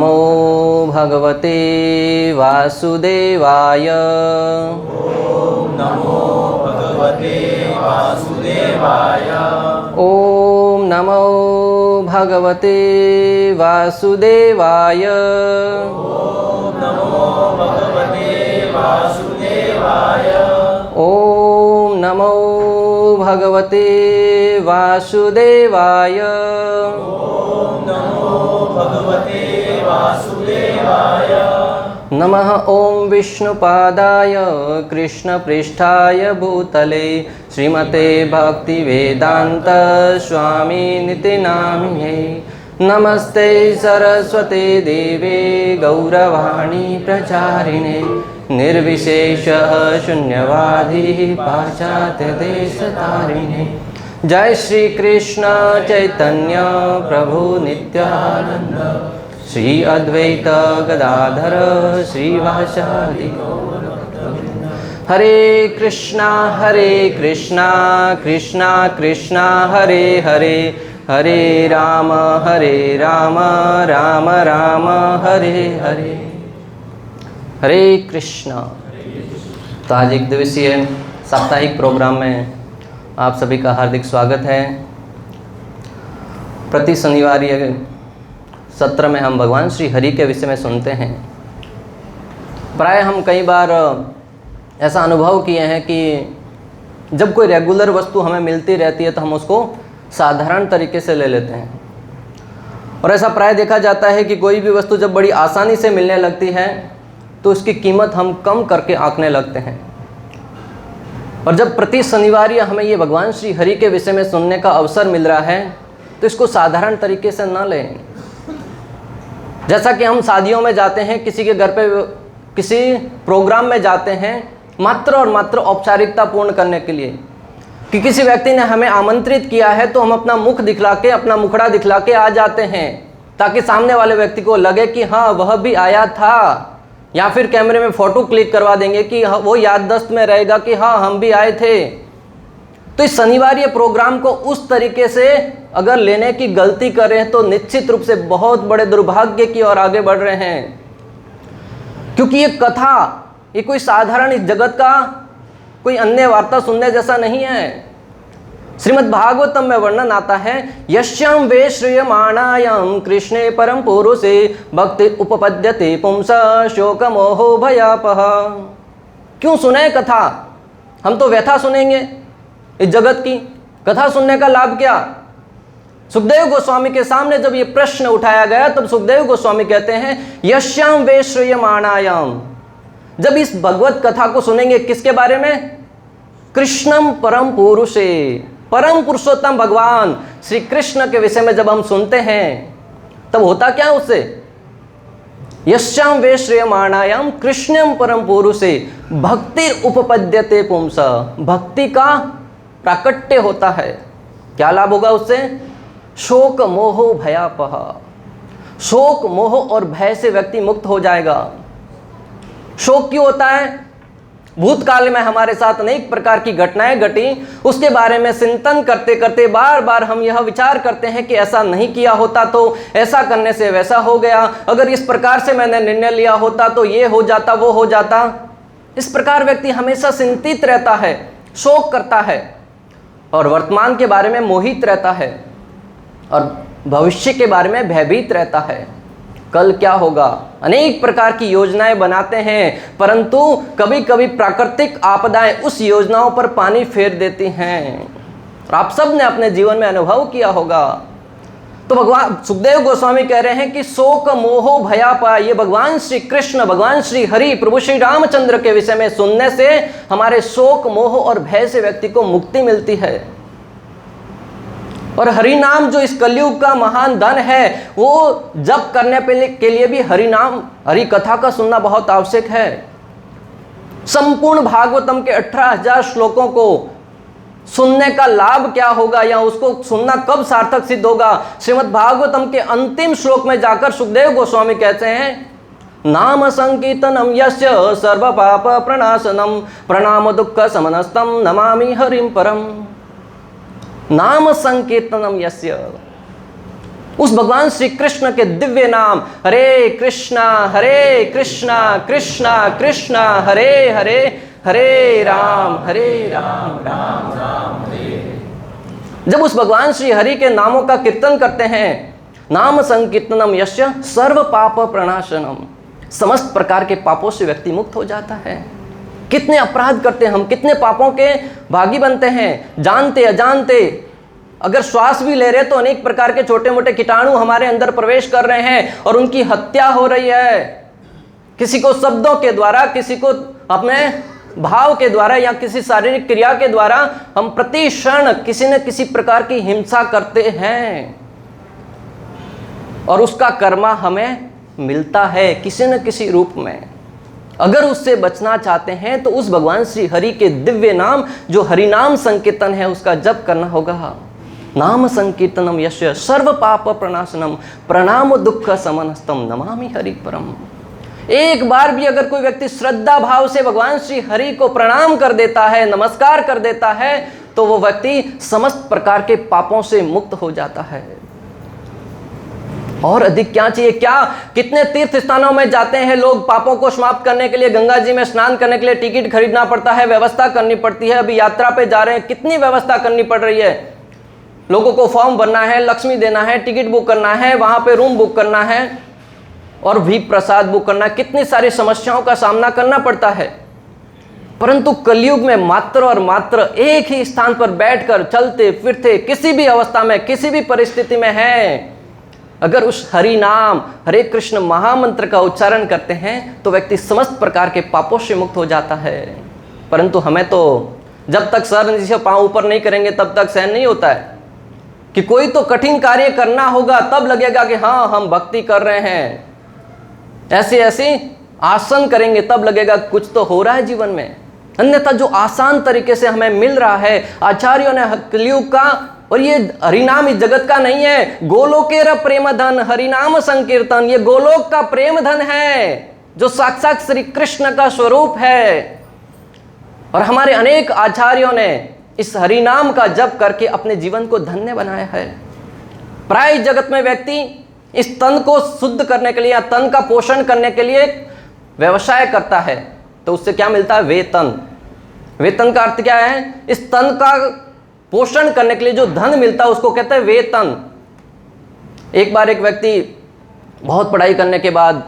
नमो भगवते वासुदेवाय। ओम नमो भगवते वासुदेवाय। ओम नमो भगवते वासुदेवाय। ओम नमो भगवते वासुदेवाय। ओम नमो भगवते वासुदेवाय। ओम नमो भगवते वासुदेवाय। नमः ओं विष्णुपादाय कृष्णपृष्ठाय भूतले श्रीमते भक्तिवेदांत स्वामिनिति नामिने। नमस्ते सरस्वते देवे गौरवाणी प्रचारिणे निर्विशेषः शून्यवादी पाश्चात्यदेशतारिणे। जय श्री कृष्ण चैतन्य प्रभु नित्यानंद श्री अद्वैत गदाधर श्रीवासादि। हरे कृष्णा कृष्णा कृष्णा हरे हरे, हरे राम राम राम हरे हरे। हरे कृष्णा। तो आज एक दिवसीय साप्ताहिक प्रोग्राम में आप सभी का हार्दिक स्वागत है। प्रति शनिवार सत्र में हम भगवान श्री हरि के विषय में सुनते हैं। प्राय हम कई बार ऐसा अनुभव किए हैं कि जब कोई रेगुलर वस्तु हमें मिलती रहती है तो हम उसको साधारण तरीके से ले लेते हैं, और ऐसा प्राय देखा जाता है कि कोई भी वस्तु जब बड़ी आसानी से मिलने लगती है तो उसकी कीमत हम कम करके आंकने लगते हैं। और जब प्रति शनिवार हमें ये भगवान श्री हरि के विषय में सुनने का अवसर मिल रहा है तो इसको साधारण तरीके से न लें। जैसा कि हम शादियों में जाते हैं, किसी के घर पे किसी प्रोग्राम में जाते हैं मात्र और मात्र औपचारिकता पूर्ण करने के लिए, कि किसी व्यक्ति ने हमें आमंत्रित किया है तो हम अपना मुख दिखला के, अपना मुखड़ा दिखला के आ जाते हैं, ताकि सामने वाले व्यक्ति को लगे कि हाँ वह भी आया था, या फिर कैमरे में फ़ोटो क्लिक करवा देंगे कि वो याददाश्त में रहेगा कि हाँ हम भी आए थे। तो इस शनिवार ये प्रोग्राम को उस तरीके से अगर लेने की गलती करें तो निश्चित रूप से बहुत बड़े दुर्भाग्य की ओर आगे बढ़ रहे हैं। क्योंकि ये कथा, ये कोई साधारण इस जगत का कोई अन्य वार्ता सुनने जैसा नहीं है। श्रीमद् भागवतम में वर्णन आता है, यश्याम वे श्रियमाणायाम कृष्णे परम पुरुषे भक्ति उपपद्यते पुंस शोक मोहो भयापह। क्यों सुने कथा? हम तो व्यथा सुनेंगे इस जगत की। कथा सुनने का लाभ क्या? सुखदेव गोस्वामी के सामने जब ये प्रश्न उठाया गया तब सुखदेव गोस्वामी कहते हैं, यश्याम वे श्रियमाणायाम। जब इस भगवत कथा को सुनेंगे किसके बारे में? कृष्णम परम पुरुषे, परम पुरुषोत्तम भगवान श्री कृष्ण के विषय में जब हम सुनते हैं तब होता क्या उससे? यश्याम वे श्रेयमाणायाम कृष्णम परम पुरुषे भक्ति उपपद्यते पुंस। भक्ति का प्राकट्य होता है। क्या लाभ होगा उससे? शोक मोह भयापह। शोक मोह और भय से व्यक्ति मुक्त हो जाएगा। शोक क्यों होता है? भूतकाल में हमारे साथ अनेक प्रकार की घटनाएं घटी, उसके बारे में चिंतन करते करते बार बार हम यह विचार करते हैं कि ऐसा नहीं किया होता तो, ऐसा करने से वैसा हो गया, अगर इस प्रकार से मैंने निर्णय लिया होता तो ये हो जाता, वो हो जाता। इस प्रकार व्यक्ति हमेशा चिंतित रहता है, शोक करता है, और वर्तमान के बारे में मोहित रहता है, और भविष्य के बारे में भयभीत रहता है। कल क्या होगा? अनेक प्रकार की योजनाएं बनाते हैं, परंतु कभी कभी प्राकृतिक आपदाएं उस योजनाओं पर पानी फेर देती हैं, और आप सब ने अपने जीवन में अनुभव किया होगा। तो भगवान सुखदेव गोस्वामी कह रहे हैं कि शोक मोह भयापह, ये भगवान श्री कृष्ण, भगवान श्री हरि, प्रभु श्री रामचंद्र के विषय में सुनने से हमारे शोक मोह और भय से व्यक्ति को मुक्ति मिलती है। और हरि नाम जो इस कलयुग का महान धन है, वो जप करने के लिए भी हरि नाम, हरि कथा का सुनना बहुत आवश्यक है। संपूर्ण भागवतम के 18,000 श्लोकों को सुनने का लाभ क्या होगा, या उसको सुनना कब सार्थक सिद्ध होगा? श्रीमद् भागवतम के अंतिम श्लोक में जाकर सुखदेव गोस्वामी कहते हैं, नाम संकीर्तनम यस्य सर्व पाप प्रणाशनम प्रणाम दुख समनस्तम नमामि हरिम परम। नाम संकीर्तनम यस्य, उस भगवान श्री कृष्ण के दिव्य नाम हरे कृष्णा कृष्णा कृष्णा हरे हरे, हरे राम राम राम हरे। जब उस भगवान श्री हरि के नामों का कीर्तन करते हैं, नाम संकीर्तनम यस्य सर्व पाप प्रणाशनम, समस्त प्रकार के पापों से व्यक्ति मुक्त हो जाता है। कितने अपराध करते हैं हम, कितने पापों के भागी बनते हैं, जानते अजानते। अगर श्वास भी ले रहे तो अनेक प्रकार के छोटे मोटे कीटाणु हमारे अंदर प्रवेश कर रहे हैं और उनकी हत्या हो रही है। किसी को शब्दों के द्वारा, किसी को अपने भाव के द्वारा या किसी शारीरिक क्रिया के द्वारा हम प्रति क्षण किसी न किसी प्रकार की हिंसा करते हैं और उसका कर्मा हमें मिलता है किसी न किसी रूप में। अगर उससे बचना चाहते हैं तो उस भगवान श्री हरि के दिव्य नाम जो हरिनाम संकीर्तन है उसका जप करना होगा। नाम संकीर्तनम यस्य सर्व पाप प्रणाशनम प्रणाम दुख समनस्तम नमामि हरि परम। एक बार भी अगर कोई व्यक्ति श्रद्धा भाव से भगवान श्री हरि को प्रणाम कर देता है, नमस्कार कर देता है, तो वो व्यक्ति समस्त प्रकार के पापों से मुक्त हो जाता है। और अधिक क्या चाहिए? क्या कितने तीर्थ स्थानों में जाते हैं लोग पापों को समाप्त करने के लिए, गंगा जी में स्नान करने के लिए टिकट खरीदना पड़ता है, व्यवस्था करनी पड़ती है। अभी यात्रा पे जा रहे हैं, कितनी व्यवस्था करनी पड़ रही है। लोगों को फॉर्म भरना है, लक्ष्मी देना है, टिकट बुक करना है, वहां पे रूम बुक करना है और भी प्रसाद बुक करना, कितनी सारी समस्याओं का सामना करना पड़ता है। परंतु कलयुग में मात्र और मात्र एक ही स्थान पर बैठकर चलते फिरते किसी भी अवस्था में, किसी भी परिस्थिति में है, अगर उस हरि नाम हरे कृष्ण महामंत्र का उच्चारण करते हैं तो व्यक्ति समस्त प्रकार के पापों से मुक्त हो जाता है। परंतु हमें तो जब तक सर नीचे पांव ऊपर नहीं करेंगे तब तक सहन नहीं होता है कि कोई तो कठिन कार्य करना होगा, तब लगेगा कि हाँ हम भक्ति कर रहे हैं। ऐसे ऐसे आसन करेंगे तब लगेगा कुछ तो हो रहा है जीवन में। अन्यथा जो आसान तरीके से हमें मिल रहा है आचार्यों ने कलयुग का, और ये हरिनाम इस जगत का नहीं है, गोलोकेर प्रेम धन हरिनाम संकीर्तन, ये गोलोक का प्रेम धन है जो साक्षात श्री कृष्ण का स्वरूप है। और हमारे अनेक आचार्यों ने इस हरिनाम का जप करके अपने जीवन को धन्य बनाया है। प्राय जगत में व्यक्ति इस तन को शुद्ध करने के लिए या तन का पोषण करने के लिए व्यवसाय करता है, तो उससे क्या मिलता है? वेतन। वेतन का अर्थ क्या है? इस तन का पोषण करने के लिए जो धन मिलता है उसको कहते हैं वेतन। एक बार एक व्यक्ति बहुत पढ़ाई करने के बाद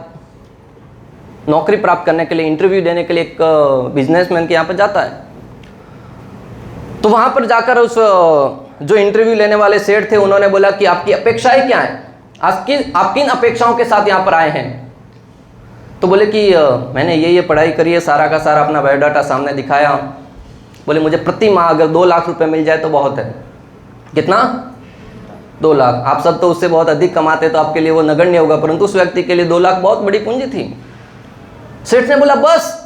नौकरी प्राप्त करने के लिए, इंटरव्यू देने के लिए एक बिजनेसमैन के यहाँ पर जाता है। तो वहाँ पर जाकर उस जो इंटरव्यू लेने वाले सेठ थे उन्होंने बोला कि आपकी अपेक्षाएं क्या है, आप किन अपेक्षाओं के साथ यहाँ पर आए हैं? तो बोले कि मैंने ये पढ़ाई करी है, सारा का सारा अपना बायोडाटा सामने दिखाया। बोले मुझे प्रति माह अगर 2 लाख रुपए मिल जाए तो बहुत है। कितना? 2 लाख। आप सब तो उससे बहुत अधिक कमाते तो आपके लिए वो नगण्य होगा, परंतु उस व्यक्ति के लिए 2 लाख बहुत बड़ी पूंजी थी। सेठ ने बोला बस,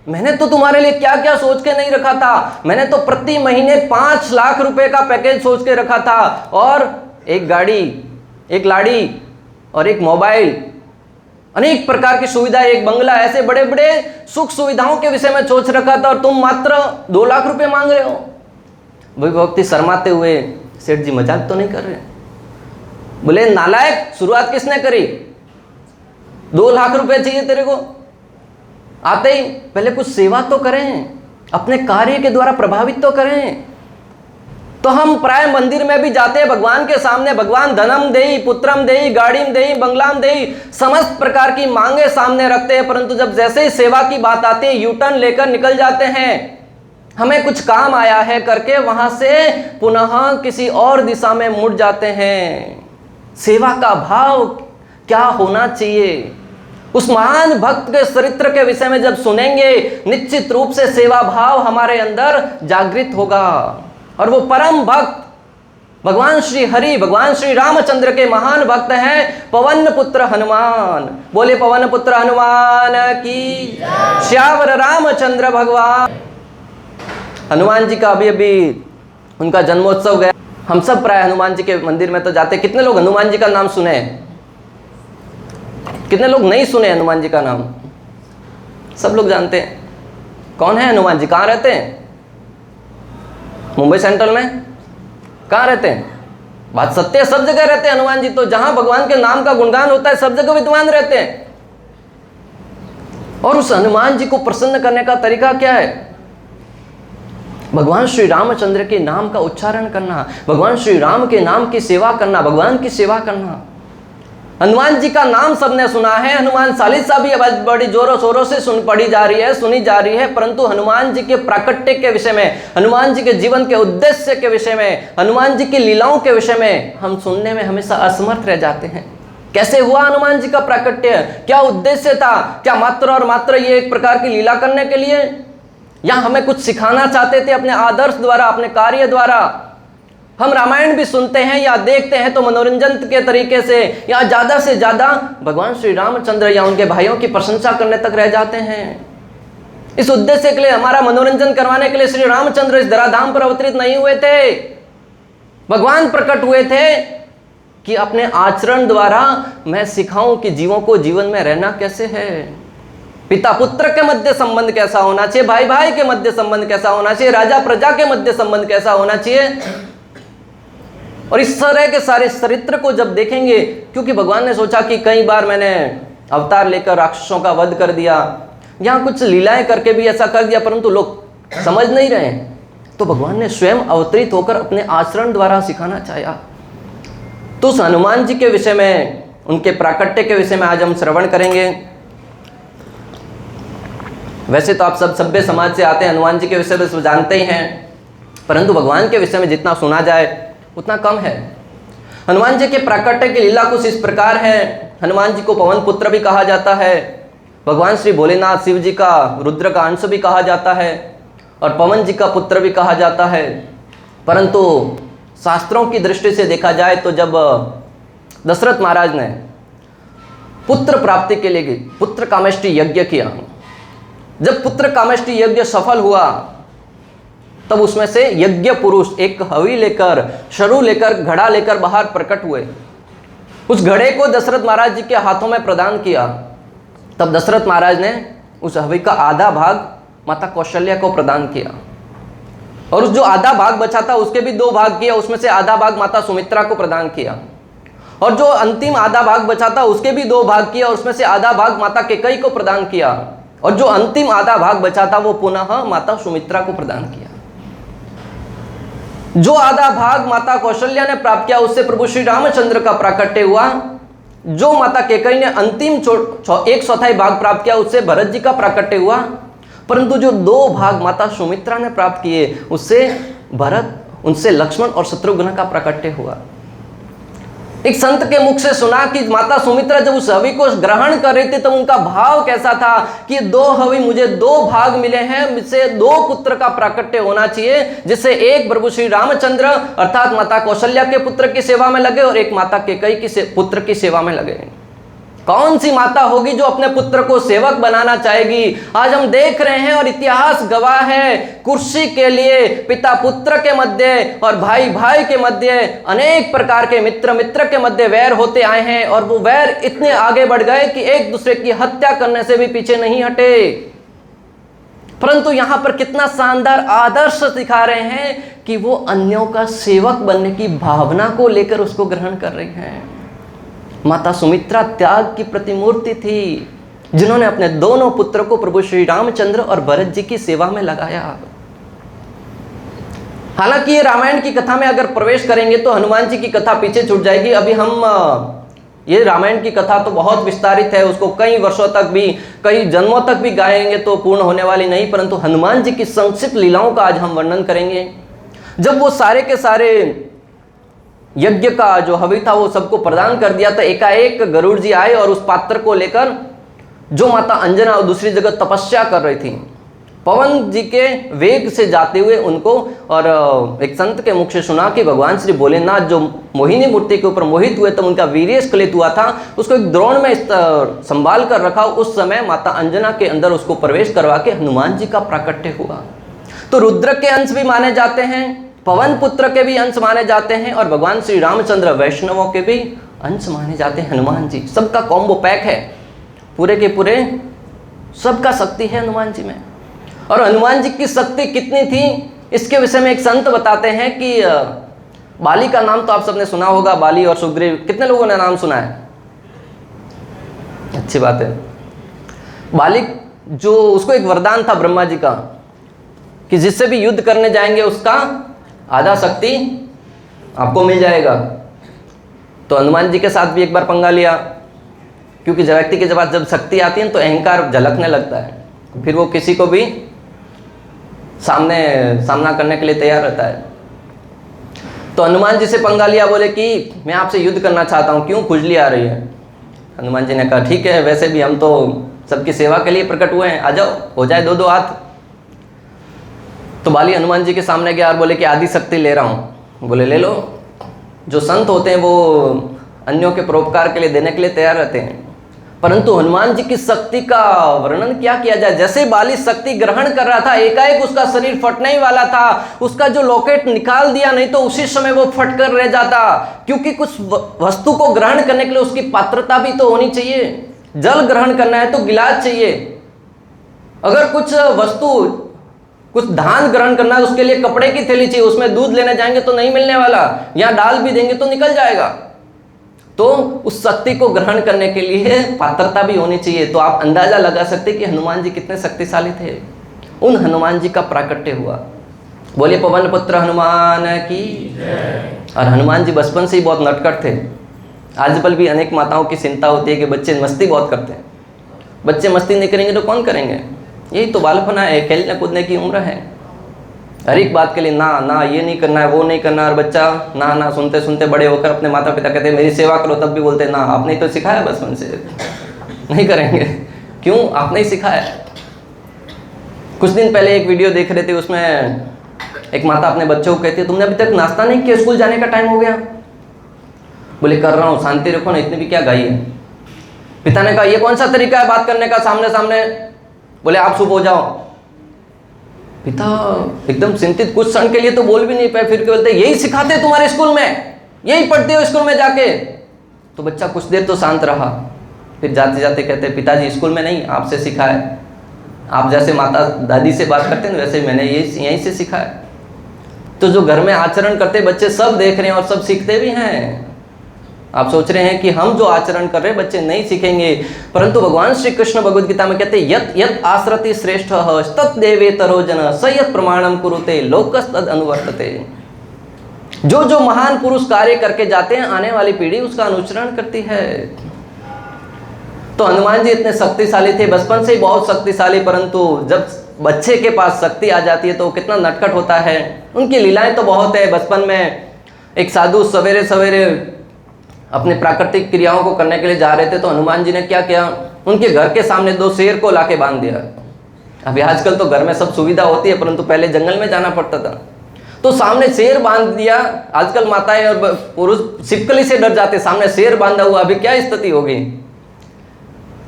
मैंने तो तुम्हारे लिए क्या क्या सोच के नहीं रखा था, मैंने तो प्रति महीने 5 लाख रुपए का पैकेज सोच के रखा था, और एक गाड़ी, एक लाड़ी और एक मोबाइल, अनेक प्रकार की सुविधा, एक बंगला, ऐसे बड़े बड़े सुख सुविधाओं के विषय में सोच रखा था, और तुम मात्र 2 लाख रुपए मांग रहे हो। वही व्यक्ति शर्माते हुए, सेठ जी मजाक तो नहीं कर रहे? बोले नालायक, शुरुआत किसने करी? 2 लाख रुपए चाहिए तेरे को? आते ही पहले कुछ सेवा तो करें, अपने कार्य के द्वारा प्रभावित तो करें। तो हम प्राय मंदिर में भी जाते हैं भगवान के सामने, भगवान धनम देई, पुत्रम देई, गाड़ीम देई, बंगलाम देई, समस्त प्रकार की मांगे सामने रखते हैं, परंतु जब जैसे ही सेवा की बात आती है यूटर्न लेकर निकल जाते हैं। हमें कुछ काम आया है करके वहां से पुनः किसी और दिशा में मुड़ जाते हैं। सेवा का भाव क्या होना चाहिए? उस महान भक्त के चरित्र के विषय में जब सुनेंगे निश्चित रूप से सेवा भाव हमारे अंदर जागृत होगा। और वो परम भक्त भगवान श्री हरि, भगवान श्री रामचंद्र के महान भक्त हैं पवन पुत्र हनुमान। बोले पवन पुत्र हनुमान की, श्यावर रामचंद्र भगवान। हनुमान जी का अभी उनका जन्मोत्सव गया। हम सब प्राय हनुमान जी के मंदिर में तो जाते। कितने लोग हनुमान जी का नाम सुने? कितने लोग नहीं सुने हनुमान जी का नाम? सब लोग जानते हैं। कौन है हनुमान जी? कहाँ रहते हैं? मुंबई सेंट्रल में? कहाँ रहते हैं? बात सत्य है, सब जगह रहते हैं हनुमान जी, तो जहां भगवान के नाम का गुणगान होता है सब जगह विद्वान रहते हैं। और उस हनुमान जी को प्रसन्न करने का तरीका क्या है? भगवान श्री रामचंद्र के नाम का उच्चारण करना, भगवान श्री राम के नाम की सेवा करना, भगवान की सेवा करना। हनुमान जी का नाम सबने सुना है, हनुमान चालीसा भी बड़ी जोरों शोरों से सुनी जा रही है, परंतु हनुमान जी के प्राकट्य के विषय में, हनुमान जी के जीवन के उद्देश्य के विषय में, हनुमान जी की लीलाओं के विषय में हम सुनने में हमेशा असमर्थ रह जाते हैं। कैसे हुआ हनुमान जी का प्राकट्य, क्या उद्देश्य था? क्या मात्र और मात्र ये एक प्रकार की लीला करने के लिए, या हमें कुछ सिखाना चाहते थे अपने आदर्श द्वारा, अपने कार्य द्वारा? हम रामायण भी सुनते हैं या देखते हैं तो मनोरंजन के तरीके से, या ज्यादा से ज्यादा भगवान श्री रामचंद्र या उनके भाइयों की प्रशंसा करने तक रह जाते हैं। इस उद्देश्य के लिए, हमारा मनोरंजन करवाने के लिए श्री रामचंद्र इस धराधाम पर अवतरित नहीं हुए थे। भगवान प्रकट हुए थे कि अपने आचरण द्वारा मैं सिखाऊं कि जीवों को जीवन में रहना कैसे है, पिता पुत्र के मध्य संबंध कैसा होना चाहिए, भाई भाई के मध्य संबंध कैसा होना चाहिए, राजा प्रजा के मध्य संबंध कैसा होना चाहिए। और इस तरह के सारे चरित्र को जब देखेंगे, क्योंकि भगवान ने सोचा कि कई बार मैंने अवतार लेकर राक्षसों का वध कर दिया, यहाँ कुछ लीलाएं करके भी ऐसा कर दिया, परंतु लोग समझ नहीं रहे, तो भगवान ने स्वयं अवतरित होकर अपने आचरण द्वारा सिखाना चाहा। तो उस हनुमान जी के विषय में, उनके प्राकट्य के विषय में आज हम श्रवण करेंगे। वैसे तो आप सब सभ्य समाज से आते हैं, हनुमान जी के विषय में जानते ही हैं, परंतु भगवान के विषय में जितना सुना जाए उतना कम है। हनुमान जी के प्राकट्य की लीला कुछ इस प्रकार है। हनुमान जी को पवन पुत्र भी कहा जाता है, भगवान श्री भोलेनाथ शिव जी का रुद्र का अंश भी कहा जाता है, और पवन जी का पुत्र भी कहा जाता है। परंतु शास्त्रों की दृष्टि से देखा जाए तो जब दशरथ महाराज ने पुत्र प्राप्ति के लिए पुत्र कामेष्टि यज्ञ किया, जब पुत्र कामेष्टि यज्ञ सफल हुआ, तब उसमें से यज्ञ पुरुष एक हवी लेकर, शरु लेकर, घड़ा लेकर बाहर प्रकट हुए। उस घड़े को दशरथ महाराज जी के हाथों में प्रदान किया। तब दशरथ महाराज ने उस हवी का आधा भाग माता कौशल्या को प्रदान किया, और उस जो आधा भाग बचा था उसके भी 2 भाग किया, उसमें से आधा भाग माता सुमित्रा को प्रदान किया, और जो अंतिम आधा भाग बचा था उसके भी 2 भाग किया, और उसमें से आधा भाग माता कैकेयी को प्रदान किया, और जो अंतिम आधा भाग बचा था वो पुनः माता सुमित्रा को प्रदान किया। जो आधा भाग माता कौशल्या ने प्राप्त किया उससे प्रभु श्री रामचंद्र का प्राकट्य हुआ। जो माता कैकेयी ने अंतिम 1/4 भाग प्राप्त किया उससे भरत जी का प्राकट्य हुआ। परंतु जो 2 भाग माता सुमित्रा ने प्राप्त किए उससे भरत, उनसे लक्ष्मण और शत्रुघ्न का प्राकट्य हुआ। एक संत के मुख से सुना कि माता सुमित्रा जब उस हवि को ग्रहण कर रही थी तो उनका भाव कैसा था कि 2 हवि, मुझे 2 भाग मिले हैं, मुझसे 2 पुत्र का प्राकट्य होना चाहिए, जिससे एक प्रभु श्री रामचंद्र अर्थात माता कौशल्या के पुत्र की सेवा में लगे और एक माता कैकेयी की पुत्र की सेवा में लगे। कौन सी माता होगी जो अपने पुत्र को सेवक बनाना चाहेगी? आज हम देख रहे हैं और इतिहास गवाह है, कुर्सी के लिए पिता पुत्र के मध्य और भाई भाई के मध्य, अनेक प्रकार के मित्र मित्र के मध्य वैर होते आए हैं, और वो वैर इतने आगे बढ़ गए कि एक दूसरे की हत्या करने से भी पीछे नहीं हटे। परंतु यहां पर कितना शानदार आदर्श दिखा रहे हैं कि वो अन्यों का सेवक बनने की भावना को लेकर उसको ग्रहण कर रहे हैं। माता सुमित्रा त्याग की प्रतिमूर्ति थी, जिन्होंने अपने दोनों पुत्रों को प्रभु श्री रामचंद्र और भरत जी की सेवा में लगाया। हालांकि ये रामायण की कथा में अगर प्रवेश करेंगे तो हनुमान जी की कथा पीछे छूट जाएगी। अभी हम ये रामायण की कथा तो बहुत विस्तारित है, उसको कई वर्षों तक भी, कई जन्मों तक भी गाएंगे तो पूर्ण होने वाली नहीं, परंतु हनुमान जी की संक्षिप्त लीलाओं का आज हम वर्णन करेंगे। जब वो सारे के सारे यज्ञ का जो हवि था वो सबको प्रदान कर दिया, तो एकाएक गरुड़ जी आए और उस पात्र को लेकर जो माता अंजना और दूसरी जगह तपस्या कर रही थी, पवन जी के वेग से जाते हुए उनको, और एक संत के मुख से सुना कि भगवान श्री भोलेनाथ जो मोहिनी मूर्ति के ऊपर मोहित हुए तब उनका वीर्य स्खलित हुआ था, उसको एक द्रोण में संभाल कर रखा। उस समय माता अंजना के अंदर उसको प्रवेश करवा के हनुमान जी का प्राकट्य हुआ। तो रुद्र के अंश भी माने जाते हैं, पवन पुत्र के भी अंश माने जाते हैं, और भगवान श्री रामचंद्र वैष्णवों के भी अंश माने जाते हैं हनुमान जी। सबका कॉम्बो पैक है, पूरे के पूरे सबका शक्ति है हनुमान जी में। और हनुमान जी की शक्ति कितनी थी इसके विषय में एक संत बताते हैं कि बाली का नाम तो आप सबने सुना होगा, बाली और सुग्रीव, कितने लोगों ने नाम सुना है? अच्छी बात है। बाली जो, उसको एक वरदान था ब्रह्मा जी का कि जिससे भी युद्ध करने जाएंगे उसका आधा शक्ति आपको मिल जाएगा। तो हनुमान जी के साथ भी एक बार पंगा लिया, क्योंकि व्यक्ति के पास जब शक्ति आती है तो अहंकार झलकने लगता है, फिर वो किसी को भी सामना करने के लिए तैयार रहता है। तो हनुमान जी से पंगा लिया, बोले कि मैं आपसे युद्ध करना चाहता हूँ, क्यों खुजली आ रही है? हनुमान जी ने कहा ठीक है, वैसे भी हम तो सबकी सेवा के लिए प्रकट हुए हैं, आ जाओ, हो जाए दो दो हाथ। तो बाली हनुमान जी के सामने गया और बोले कि आदि शक्ति ले रहा हूँ। बोले ले लो। जो संत होते हैं वो अन्यों के परोपकार के लिए देने के लिए तैयार रहते हैं, परंतु हनुमान जी की शक्ति का वर्णन क्या किया जाए। जैसे बाली शक्ति ग्रहण कर रहा था, एकाएक उसका शरीर फटने ही वाला था, उसका जो लॉकेट निकाल दिया, नहीं तो उसी समय वो फट कर रह जाता। क्योंकि कुछ वस्तु को ग्रहण करने के लिए उसकी पात्रता भी तो होनी चाहिए। जल ग्रहण करना है तो गिलास चाहिए, अगर कुछ वस्तु, कुछ धान ग्रहण करना है उसके लिए कपड़े की थैली चाहिए, उसमें दूध लेने जाएंगे तो नहीं मिलने वाला, यहां डाल भी देंगे तो निकल जाएगा। तो उस शक्ति को ग्रहण करने के लिए पात्रता भी होनी चाहिए। तो आप अंदाजा लगा सकते कि हनुमान जी कितने शक्तिशाली थे। उन हनुमान जी का प्राकट्य हुआ। बोलिए पवन पुत्र हनुमान की। और हनुमान जी बचपन से ही बहुत नटखट थे। आजकल भी अनेक माताओं की चिंता होती है कि बच्चे मस्ती बहुत करते हैं। बच्चे मस्ती नहीं करेंगे तो कौन करेंगे? यही तो बालपना है, खेलने कूदने की उम्र है। हर एक बात के लिए ना ना, ये नहीं करना है, वो नहीं करना है, और बच्चा ना ना सुनते सुनते बड़े होकर अपने माता पिता कहते हैं मेरी सेवा करो, तब भी बोलते ना, आपने तो सिखाया बचपन से, नहीं करेंगे। क्यों? आपने ही सिखाया। कुछ दिन पहले एक वीडियो देख रहे थे, उसमें एक माता अपने बच्चों को कहती है तुमने अभी तक नाश्ता नहीं किया, स्कूल जाने का टाइम हो गया। बोले कर रहा हूँ, शांति रखो ना, इतनी भी क्या गाई है। पिता ने कहा ये कौन सा तरीका है बात करने का सामने सामने? बोले आप चुप हो जाओ। पिता एकदम चिंतित, कुछ क्षण के लिए तो बोल भी नहीं पाए, फिर बोलते यही सिखाते तुम्हारे स्कूल में, यही पढ़ते हो स्कूल में जाके। तो बच्चा कुछ देर तो शांत रहा, फिर जाते जाते कहते पिताजी स्कूल में नहीं, आपसे सीखा है। आप जैसे माता दादी से बात करते हैं वैसे मैंने यहीं से सीखा है। तो जो घर में आचरण करते बच्चे सब देख रहे हैं और सब सीखते भी हैं। आप सोच रहे हैं कि हम जो आचरण कर रहे हैं बच्चे नहीं सीखेंगे, परंतु भगवान श्री कृष्ण भगवद गीता में कहते हैं यत यत आसरति श्रेष्ठ तत् देवेतरो जन स यत् प्रमाणम कुरुते लोकस्तद अनुवर्तते। जो जो महान पुरुष कार्य करके जाते हैं आने वाली पीढ़ी उसका अनुसरण करती है। तो हनुमान जी इतने शक्तिशाली थे, बचपन से ही बहुत शक्तिशाली, परंतु जब बच्चे के पास शक्ति आ जाती है तो कितना नटखट होता है। उनकी लीलाएं तो बहुत है। बचपन में एक साधु सवेरे सवेरे अपने प्राकृतिक क्रियाओं को करने के लिए जा रहे थे, तो हनुमान जी ने क्या किया, उनके घर के सामने 2 शेर को लाके बांध दिया। अभी आजकल तो घर में सब सुविधा होती है, परंतु पहले जंगल में जाना पड़ता था। तो सामने शेर बांध दिया। आजकल माताएं और पुरुष छिपकली से डर जाते, सामने शेर बांधा हुआ, अभी क्या स्थिति होगी।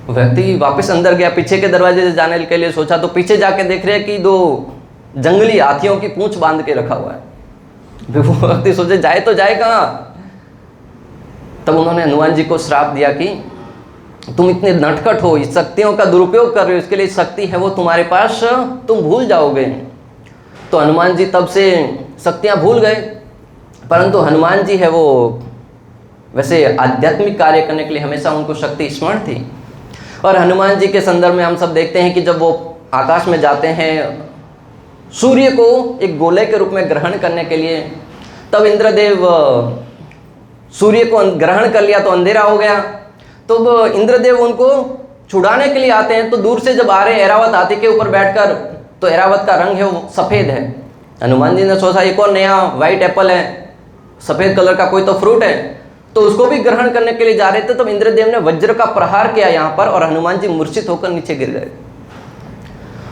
व्यक्ति वापस अंदर गया, पीछे के दरवाजे से जाने के लिए सोचा तो पीछे जाके देख रहे हैं कि 2 जंगली हाथियों की पूंछ बांध के रखा हुआ है। वो व्यक्ति सोचे जाए तो जाए कहाँ। तब उन्होंने हनुमान जी को श्राप दिया कि तुम इतने नटखट हो, इस शक्तियों का दुरुपयोग कर रहे हो, इसके लिए शक्ति है वो तुम्हारे पास, तुम भूल जाओगे। तो हनुमान जी तब से शक्तियाँ भूल गए, परंतु हनुमान जी है वो वैसे आध्यात्मिक कार्य करने के लिए हमेशा उनको शक्ति स्मरण थी। और हनुमान जी के संदर्भ में हम सब देखते हैं कि जब वो आकाश में जाते हैं सूर्य को एक गोले के रूप में ग्रहण करने के लिए, तब इंद्रदेव सूर्य को ग्रहण कर लिया तो अंधेरा हो गया। तो इंद्रदेव उनको छुड़ाने के लिए आते हैं, तो दूर से जब आ रहे ऐरावत हाथी के ऊपर बैठकर, तो ऐरावत का रंग है वो सफ़ेद है। हनुमान जी ने सोचा एक और नया वाइट एप्पल है, सफ़ेद कलर का कोई तो फ्रूट है, तो उसको भी ग्रहण करने के लिए जा रहे थे। तब इंद्रदेव ने वज्र का प्रहार किया यहाँ पर, और हनुमान जी मूर्छित होकर नीचे गिर गए।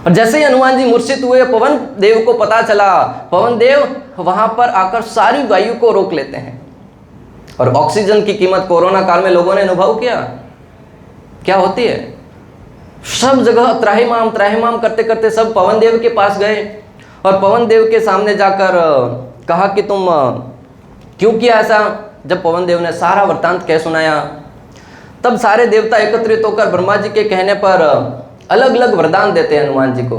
और जैसे ही हनुमान जी मूर्छित हुए, पवन देव को पता चला। पवन देव वहाँ पर आकर सारी वायु को रोक लेते हैं। और ऑक्सीजन की कीमत कोरोना काल में लोगों ने अनुभव किया क्या होती है। सब जगह त्राहिमाम करते करते सब पवन देव के पास गए, और पवन देव के सामने जाकर कहा कि तुम क्यों किया ऐसा। जब पवन देव ने सारा वृत्तांत कह सुनाया, तब सारे देवता एकत्रित होकर ब्रह्मा जी के कहने पर अलग अलग वरदान देते हैं हनुमान जी को।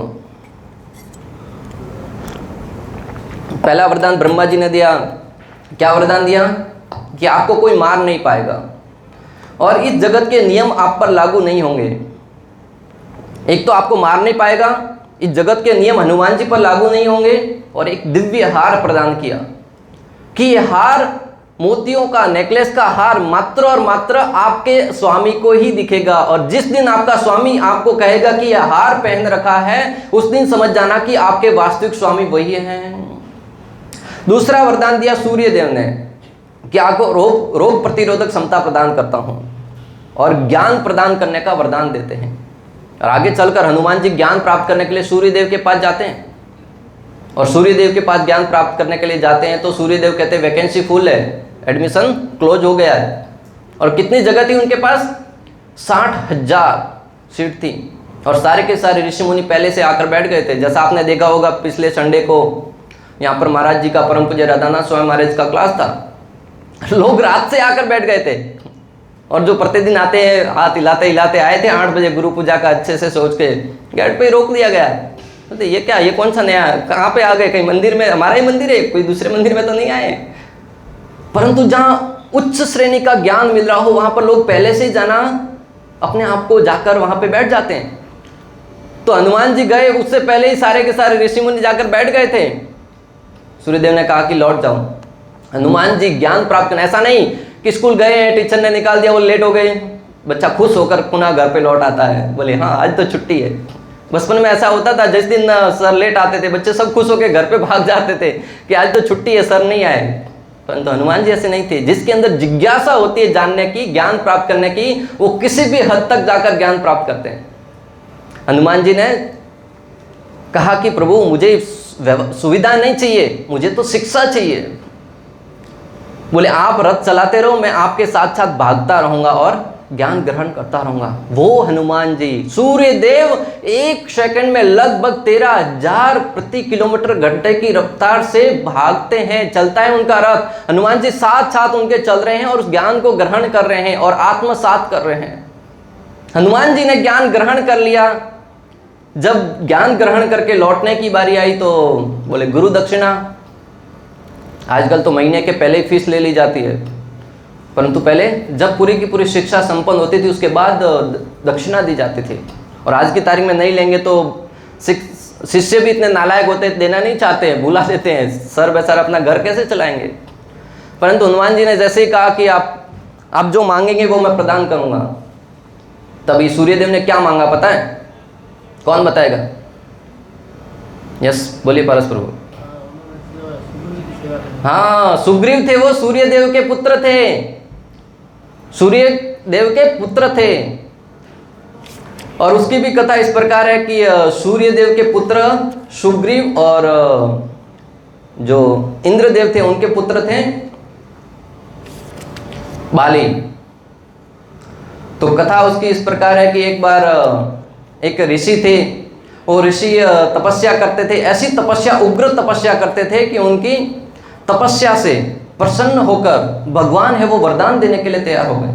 पहला वरदान ब्रह्मा जी ने दिया क्या वरदान दिया? कि आपको कोई मार नहीं पाएगा और इस जगत के नियम आप पर लागू नहीं होंगे। एक तो आपको मार नहीं पाएगा, इस जगत के नियम हनुमान जी पर लागू नहीं होंगे, और एक दिव्य हार प्रदान किया कि ये हार, मोतियों का नेकलेस का हार मात्र और मात्र आपके स्वामी को ही दिखेगा, और जिस दिन आपका स्वामी आपको कहेगा कि यह हार पहन रखा है, उस दिन समझ जाना कि आपके वास्तविक स्वामी वही हैं। दूसरा वरदान दिया सूर्य देव ने कि आपको रोग प्रतिरोधक क्षमता प्रदान करता हूं, और ज्ञान प्रदान करने का वरदान देते हैं। और आगे चलकर हनुमान जी ज्ञान प्राप्त करने के लिए सूर्य देव के पास जाते हैं, और सूर्य देव के पास ज्ञान प्राप्त करने के लिए जाते हैं तो सूर्य देव कहते हैं वैकेंसी फुल है, एडमिशन क्लोज हो गया है। और कितनी जगह थी उनके पास? 60,000 सीट थी, और सारे के सारे ऋषि मुनि पहले से आकर बैठ गए थे। जैसा आपने देखा होगा पिछले संडे को यहाँ पर महाराज जी का, परम पूज्य राधानाथ स्वामी महाराज का क्लास था। लोग रात से आकर बैठ गए थे, और जो प्रतिदिन आते हैं हाथ हिलाते हिलाते आए थे 8 बजे गुरु पूजा का अच्छे से सोच के, गेट पे ही रोक दिया गया। तो ये क्या, ये कौन सा नया, कहाँ पे आ गए? कहीं मंदिर में, हमारा ही मंदिर है, कोई दूसरे मंदिर में तो नहीं आए। परंतु जहाँ उच्च श्रेणी का ज्ञान मिल रहा हो वहां पर लोग पहले से ही जाना अपने आप को जाकर वहां पे बैठ जाते हैं। तो हनुमान जी गए, उससे पहले ही सारे के सारे ऋषि मुनि जाकर बैठ गए थे। सूर्यदेव ने कहा कि लौट जाओ। हनुमान जी ज्ञान प्राप्त करना, ऐसा नहीं कि स्कूल गए हैं, टीचर ने निकाल दिया, वो लेट हो गए, बच्चा खुश होकर पुनः घर पे लौट आता है, बोले हाँ आज तो छुट्टी है। बचपन में ऐसा होता था, जिस दिन सर लेट आते थे बच्चे सब खुश होकर घर पे भाग जाते थे कि आज तो छुट्टी है, सर नहीं आए। परंतु हनुमान जी ऐसे नहीं थे। जिसके अंदर जिज्ञासा होती है जानने की, ज्ञान प्राप्त करने की, वो किसी भी हद तक जाकर ज्ञान प्राप्त करते हैं। हनुमान जी ने कहा कि प्रभु मुझे सुविधा नहीं चाहिए, मुझे तो शिक्षा चाहिए। बोले आप रथ चलाते रहो, मैं आपके साथ साथ भागता रहूंगा और ज्ञान ग्रहण करता रहूंगा। वो हनुमान जी, सूर्य देव 1 सेकंड में लगभग 13,000 प्रति किलोमीटर घंटे की रफ्तार से भागते हैं, चलता है उनका रथ। हनुमान जी साथ साथ उनके चल रहे हैं और उस ज्ञान को ग्रहण कर रहे हैं और आत्मसात कर रहे हैं। हनुमान जी ने ज्ञान ग्रहण कर लिया। जब ज्ञान ग्रहण करके लौटने की बारी आई तो बोले गुरु दक्षिणा। आजकल तो महीने के पहले ही फीस ले ली जाती है, परंतु पहले जब पूरी की पूरी शिक्षा संपन्न होती थी उसके बाद दक्षिणा दी जाती थी। और आज की तारीख में नहीं लेंगे तो शिष्य भी इतने नालायक होते, देना नहीं चाहते, भुला देते हैं, सर बेचारा अपना घर कैसे चलाएंगे। परंतु हनुमान जी ने जैसे ही कहा कि आप जो मांगेंगे वो मैं प्रदान करूंगा, तभी सूर्यदेव ने क्या मांगा पता है? कौन बताएगा? यस बोलिए पारस प्रभु। हाँ, सुग्रीव थे, वो सूर्य देव के पुत्र थे, सूर्य देव के पुत्र थे। और उसकी भी कथा इस प्रकार है कि सूर्य देव के पुत्र सुग्रीव और जो इंद्रदेव थे उनके पुत्र थे बाली। तो कथा उसकी इस प्रकार है कि एक बार एक ऋषि थे, वो ऋषि तपस्या करते थे, ऐसी तपस्या, उग्र तपस्या करते थे कि उनकी तपस्या से प्रसन्न होकर भगवान है वो वरदान देने के लिए तैयार हो गए।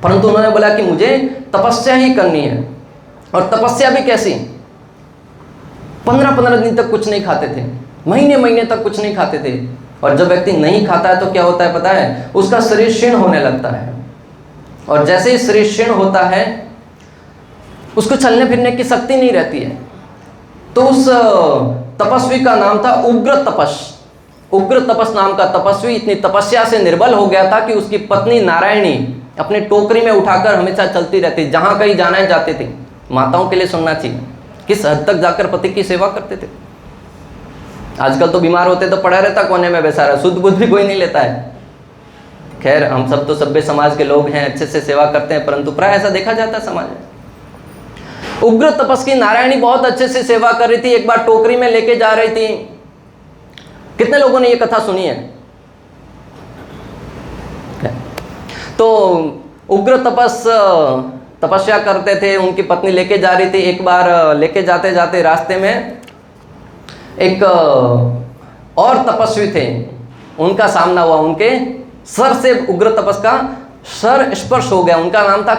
परंतु उन्होंने बोला कि मुझे तपस्या ही करनी है। और तपस्या भी कैसी? 15-15 दिन तक कुछ नहीं खाते थे, महीने महीने तक कुछ नहीं खाते थे। और जब व्यक्ति नहीं खाता है तो क्या होता है पता है? उसका शरीर क्षीण होने लगता है, और जैसे ही शरीर क्षीण होता है उसको चलने फिरने की शक्ति नहीं रहती है। तो उस तपस्वी का नाम था उग्र तपस। उग्र तपस नाम का तपस्वी इतनी तपस्या से निर्बल हो गया था कि उसकी पत्नी नारायणी अपने टोकरी में उठाकर हमेशा चलती रहती, जहां कहीं जाना है जाते थे। माताओं के लिए सुनना चाहिए किस हद तक जाकर पति की सेवा करते थे। आजकल तो बीमार होते तो पड़ा रहता कोने में बेचारा, शुद्ध बुद्ध भी कोई नहीं लेता है। खैर हम सब तो सभ्य समाज के लोग हैं, अच्छे से सेवा करते हैं, परंतु प्राय ऐसा देखा जाता है समाज में। उग्र तपस्वी नारायणी बहुत अच्छे से सेवा कर रही थी। एक बार टोकरी में लेके जा रही थी। कितने लोगों ने ये कथा सुनी है? तो उग्र तपस्या करते थे, उनकी पत्नी लेके जा रही थी। एक बार लेके जाते जाते रास्ते में एक और तपस्वी थे, उनका सामना हुआ। उनके सर से उग्र तपस का सर स्पर्श हो गया। उनका नाम था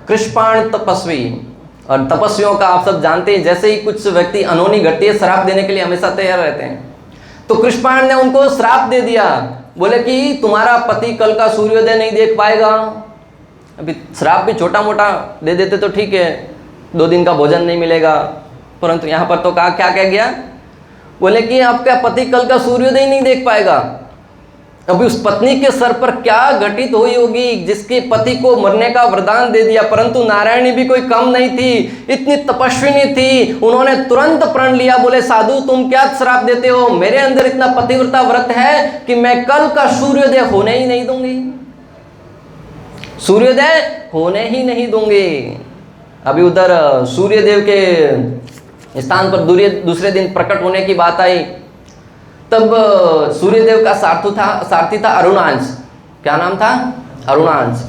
कृष्पाण तपस्वी। और तपस्वियों का आप सब जानते हैं, जैसे ही कुछ व्यक्ति अनहोनी घटती है श्राप देने के लिए हमेशा तैयार रहते हैं। तो कृष्ण ने उनको श्राप दे दिया, बोले कि तुम्हारा पति कल का सूर्योदय नहीं देख पाएगा। अभी श्राप भी छोटा मोटा दे देते तो ठीक है, 2 दिन का भोजन नहीं मिलेगा, परंतु यहाँ पर तो कहा, क्या कह गया, बोले कि आपका पति कल का सूर्योदय नहीं देख पाएगा। अभी उस पत्नी के सर पर क्या घटित हुई होगी, जिसके पति को मरने का वरदान दे दिया, परंतु नारायणी भी कोई कम नहीं थी, इतनी तपस्विनी थी, उन्होंने तुरंत प्रण लिया, बोले साधु तुम क्या श्राप देते हो, मेरे अंदर इतना पतिव्रता व्रत है कि मैं कल का सूर्योदय होने ही नहीं दूंगी, सूर्योदय होने ही नहीं दूंगी। अभी उधर सूर्यदेव के स्थान पर दूसरे दिन प्रकट होने की बात आई, तब सूर्यदेव का सारथी था अरुणांश। क्या नाम था? अरुणांश।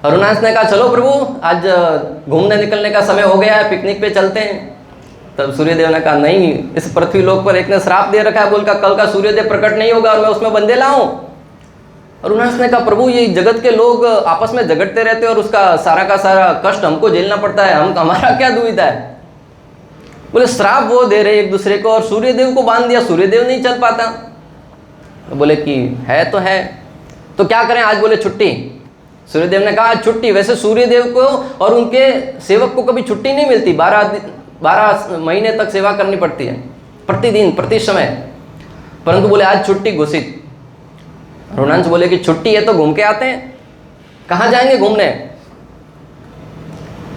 अरुणांश ने कहा चलो प्रभु आज घूमने निकलने का समय हो गया है, पिकनिक पे चलते हैं। तब सूर्यदेव ने कहा नहीं, इस पृथ्वी लोक पर एक ने श्राप दे रखा है, बोलकर कल का सूर्योदय प्रकट नहीं होगा और मैं उसमें बंदे लाऊं। अरुणांश ने कहा प्रभु ये जगत के लोग आपस में झगड़ते रहते हैं और उसका सारा का सारा कष्ट हमको झेलना पड़ता है, हमारा क्या दुविधा है। बोले श्राप वो दे रहे एक दूसरे को और सूर्यदेव को बांध दिया, सूर्यदेव नहीं चल पाता। तो बोले कि है तो क्या करें आज, बोले छुट्टी। सूर्यदेव ने कहा छुट्टी। वैसे सूर्यदेव को और उनके सेवक को कभी छुट्टी नहीं मिलती, 12 महीने तक सेवा करनी पड़ती है, प्रतिदिन प्रति समय, परंतु बोले आज छुट्टी घोषित। अरुणांश बोले कि छुट्टी है तो घूम के आते हैं। कहाँ जाएंगे घूमने?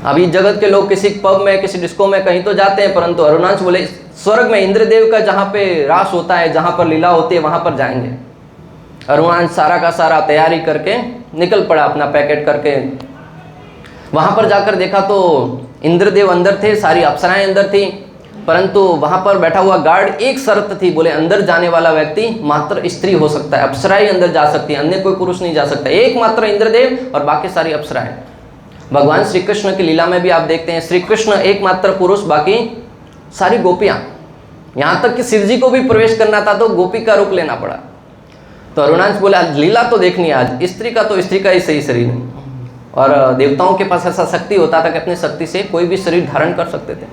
अभी जगत के लोग किसी पब में किसी डिस्को में कहीं तो जाते हैं, परंतु अरुणांश बोले स्वर्ग में इंद्रदेव का जहाँ पे रास होता है, जहाँ पर लीला होती है, वहाँ पर जाएंगे। अरुणांश सारा का सारा तैयारी करके निकल पड़ा अपना पैकेट करके। वहाँ पर जाकर देखा तो इंद्रदेव अंदर थे, सारी अप्सराएं अंदर थी, परंतु वहाँ पर बैठा हुआ गार्ड एक शर्त थी, बोले अंदर जाने वाला व्यक्ति मात्र स्त्री हो सकता है, अप्सरा ही अंदर जा सकती है, अन्य कोई पुरुष नहीं जा सकता, एकमात्र इंद्रदेव और बाकी सारी अप्सराएं। भगवान श्री कृष्ण की लीला में भी आप देखते हैं, श्री कृष्ण एकमात्र पुरुष, बाकी सारी गोपियाँ, यहाँ तक कि शिव जी को भी प्रवेश करना था तो गोपी का रूप लेना पड़ा। तो अरुणांश बोला लीला तो देखनी है आज, स्त्री का तो स्त्री का ही सही शरीर नहीं, और देवताओं के पास ऐसा शक्ति होता था कि अपनी शक्ति से कोई भी शरीर धारण कर सकते थे।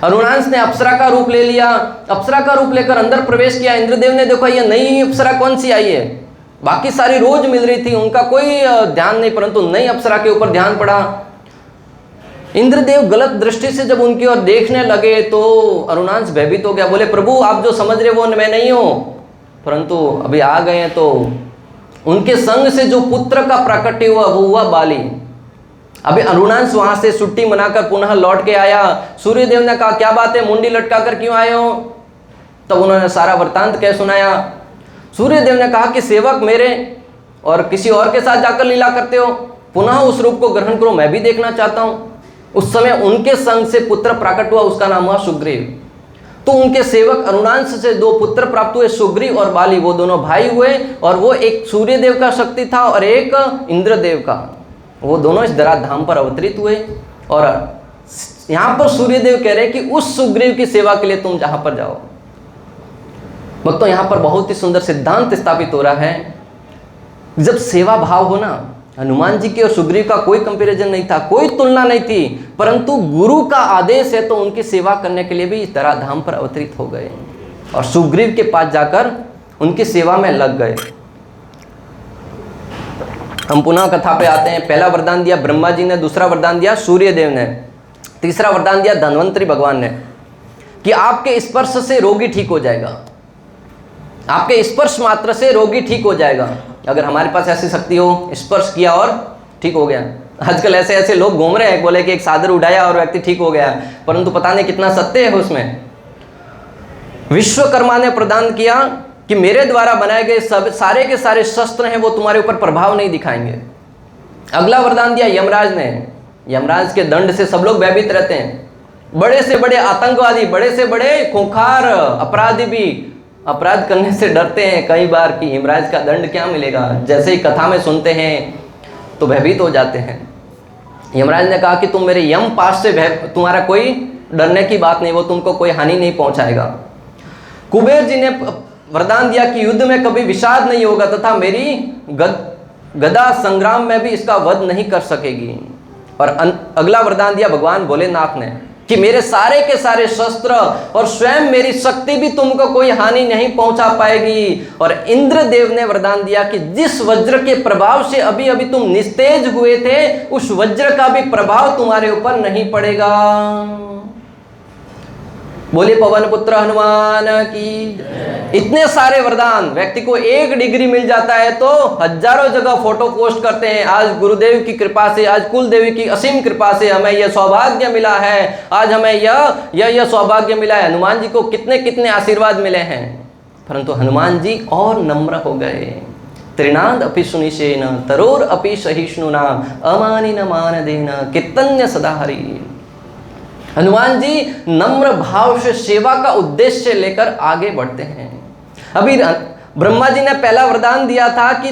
अरुणांश ने अप्सरा का रूप ले लिया, अप्सरा का रूप लेकर अंदर प्रवेश किया। इंद्रदेव ने देखा ये नई अप्सरा कौन सी आई है, बाकी सारी रोज मिल रही थी, उनका कोई ध्यान नहीं, परंतु नई अप्सरा के ऊपर ध्यान पड़ा। इंद्रदेव गलत दृष्टि से जब उनकी ओर देखने लगे तो अरुणांश भयभीत हो गया, बोले प्रभु आप जो समझ रहे वो मैं नहीं हूं, परंतु अभी आ गए हैं तो उनके संग से जो पुत्र का प्राकट्य हुआ वो हुआ बाली। अभी अरुणांश वहां से छुट्टी मनाकर पुनः लौट के आया। सूर्यदेव ने कहा क्या बात है, मुंडी लटकाकर क्यों आए हो? तब उन्होंने सारा वृत्तांत कह सुनाया। सूर्यदेव ने कहा कि सेवक मेरे और किसी और के साथ जाकर लीला करते हो, पुनः उस रूप को ग्रहण करो, मैं भी देखना चाहता हूं। उस समय उनके संग से पुत्र प्राकट हुआ, उसका नाम हुआ सुग्रीव। तो उनके सेवक अरुणांश से 2 पुत्र प्राप्त हुए, सुग्रीव और बाली, वो दोनों भाई हुए, और वो एक सूर्यदेव का शक्ति था और एक इंद्रदेव का। वो दोनों इस धराधाम पर अवतरित हुए और यहाँ पर सूर्यदेव कह रहे हैं कि उस सुग्रीव की सेवा के लिए तुम जहां पर जाओ। भक्तों यहाँ पर बहुत ही सुंदर सिद्धांत स्थापित हो रहा है, जब सेवा भाव हो ना, हनुमान जी के और सुग्रीव का कोई कंपैरिजन नहीं था, कोई तुलना नहीं थी, परंतु गुरु का आदेश है तो उनकी सेवा करने के लिए भी इस धराधाम पर अवतरित हो गए और सुग्रीव के पास जाकर उनकी सेवा में लग गए। हम पुनः कथा पे आते हैं। पहला वरदान दिया ब्रह्मा जी ने, दूसरा वरदान दिया सूर्यदेव ने, तीसरा वरदान दिया धन्वंतरी भगवान ने कि आपके स्पर्श से रोगी ठीक हो जाएगा, आपके स्पर्श मात्र से रोगी ठीक हो जाएगा। अगर हमारे पास ऐसी शक्ति हो, स्पर्श किया और ठीक हो गया। आजकल ऐसे ऐसे लोग घूम रहे हैं, बोले कि एक चादर उठाया और व्यक्ति ठीक हो गया, परंतु पता नहीं कितना सत्य है उसमें। विश्वकर्मा ने प्रदान किया कि मेरे द्वारा बनाए गए सब सारे के सारे शस्त्र हैं वो तुम्हारे ऊपर प्रभाव नहीं दिखाएंगे। अगला वरदान दिया यमराज ने। यमराज के दंड से सब लोग भयभीत रहते हैं, बड़े से बड़े आतंकवादी, बड़े से बड़े खूंखार अपराधी भी अपराध करने से डरते हैं कई बार कि यमराज का दंड क्या मिलेगा। जैसे ही कथा में सुनते हैं तो भयभीत हो जाते हैं। यमराज ने कहा कि तुम मेरे यम पास से तुम्हारा कोई डरने की बात नहीं, वो तुमको कोई हानि नहीं पहुंचाएगा। कुबेर जी ने वरदान दिया कि युद्ध में कभी विषाद नहीं होगा तथा मेरी गदा संग्राम में भी इसका वध नहीं कर सकेगी। और अगला वरदान दिया भगवान भोलेनाथ ने कि मेरे सारे के सारे शस्त्र और स्वयं मेरी शक्ति भी तुमको कोई हानि नहीं पहुंचा पाएगी। और इंद्रदेव ने वरदान दिया कि जिस वज्र के प्रभाव से अभी अभी तुम निस्तेज हुए थे, उस वज्र का भी प्रभाव तुम्हारे ऊपर नहीं पड़ेगा। बोलिए पवन पुत्र हनुमान की। इतने सारे वरदान, व्यक्ति को 1 डिग्री मिल जाता है तो हजारों जगह फोटो पोस्ट करते हैं। आज गुरुदेव की कृपा से, आज कुल देवी की असीम कृपा से हमें यह सौभाग्य मिला है, आज हमें यह सौभाग्य मिला है। हनुमान जी को कितने कितने आशीर्वाद मिले हैं, परंतु हनुमान जी और नम्र हो गए। त्रिनाद अपि सुनिशेन तरोर अपि सहिष्णुना अमानिन मानदेन कीर्तन्य सदा हरि। हनुमान जी नम्र भाव से सेवा का उद्देश्य लेकर आगे बढ़ते हैं। अभी ब्रह्मा जी ने पहला वरदान दिया था कि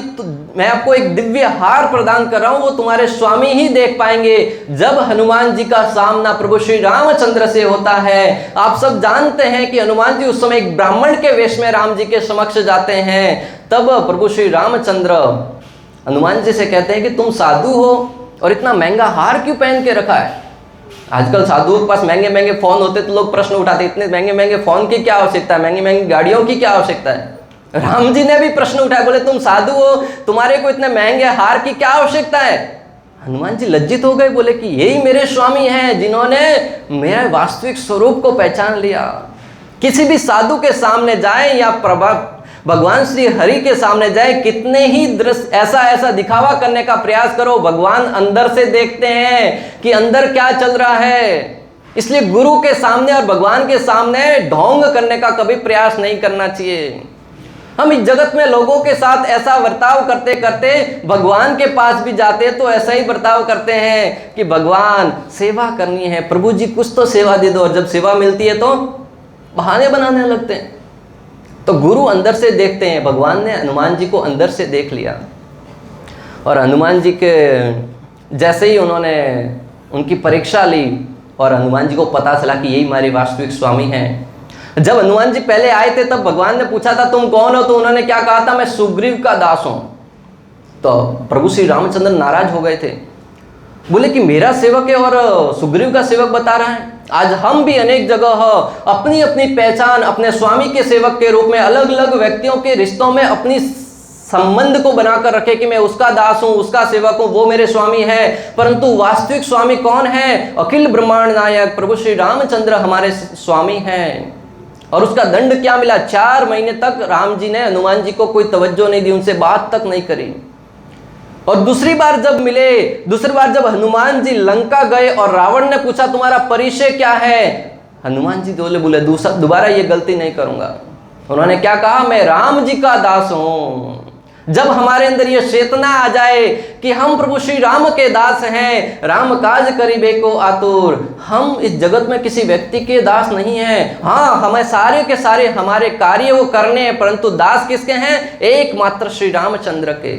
मैं आपको एक दिव्य हार प्रदान कर रहा हूं, वो तुम्हारे स्वामी ही देख पाएंगे। जब हनुमान जी का सामना प्रभु श्री रामचंद्र से होता है, आप सब जानते हैं कि हनुमान जी उस समय एक ब्राह्मण के वेश में राम जी के समक्ष जाते हैं। तब प्रभु श्री रामचंद्र हनुमान जी से कहते हैं कि तुम साधु हो और इतना महंगा हार क्यों पहन के रखा है। आजकल साधुओं के पास महंगे महंगे फोन होते तो लोग प्रश्न उठाते, इतने महंगे महंगे फोन की क्या आवश्यकता है, महंगी महंगी गाड़ियों की क्या आवश्यकता है। राम जी ने भी प्रश्न उठाया, बोले तुम साधु हो, तुम्हारे को इतने महंगे हार की क्या आवश्यकता है। हनुमान जी लज्जित हो गए, बोले कि यही मेरे स्वामी हैं जिन्होंने मेरे वास्तविक स्वरूप को पहचान लिया। किसी भी साधु के सामने जाए या भगवान श्री हरि के सामने जाए, कितने ही दृश्य ऐसा दिखावा करने का प्रयास करो, भगवान अंदर से देखते हैं कि अंदर क्या चल रहा है। इसलिए गुरु के सामने और भगवान के सामने ढोंग करने का कभी प्रयास नहीं करना चाहिए। हम इस जगत में लोगों के साथ ऐसा बर्ताव करते करते भगवान के पास भी जाते तो ऐसा ही बर्ताव करते हैं कि भगवान सेवा करनी है, प्रभु जी कुछ तो सेवा दे दो, और जब सेवा मिलती है तो बहाने बनाने लगते हैं। तो गुरु अंदर से देखते हैं। भगवान ने हनुमान जी को अंदर से देख लिया, और हनुमान जी के जैसे ही उन्होंने उनकी परीक्षा ली और हनुमान जी को पता चला कि यही हमारे वास्तविक स्वामी हैं। जब हनुमान जी पहले आए थे तब भगवान ने पूछा था तुम कौन हो, तो उन्होंने क्या कहा था, मैं सुग्रीव का दास हूं। तो प्रभु श्री रामचंद्र नाराज हो गए थे, बोले कि मेरा सेवक है और सुग्रीव का सेवक बता रहा है। आज हम भी अनेक जगह अपनी अपनी पहचान अपने स्वामी के सेवक के रूप में अलग अलग व्यक्तियों के रिश्तों में अपनी संबंध को बनाकर रखे कि मैं उसका दास हूं, उसका सेवक हूं, वो मेरे स्वामी है। परंतु वास्तविक स्वामी कौन है? अखिल ब्रह्मांड नायक प्रभु श्री रामचंद्र हमारे स्वामी हैं। और उसका दंड क्या मिला? 4 महीने तक राम जी ने हनुमान जी को कोई तवज्जो नहीं दी, उनसे बात तक नहीं करी। और दूसरी बार जब हनुमान जी लंका गए और रावण ने पूछा तुम्हारा परिचय क्या है, हनुमान जी बोले दोबारा ये गलती नहीं करूंगा। उन्होंने क्या कहा? मैं राम जी का दास हूं। जब हमारे अंदर ये चेतना आ जाए कि हम प्रभु श्री राम के दास हैं, राम काज करीबे को आतुर, हम इस जगत में किसी व्यक्ति के दास नहीं हैं। हाँ, हमें सारे के सारे हमारे कार्य वो करने हैं, परंतु दास किसके हैं? एकमात्र श्री रामचंद्र के।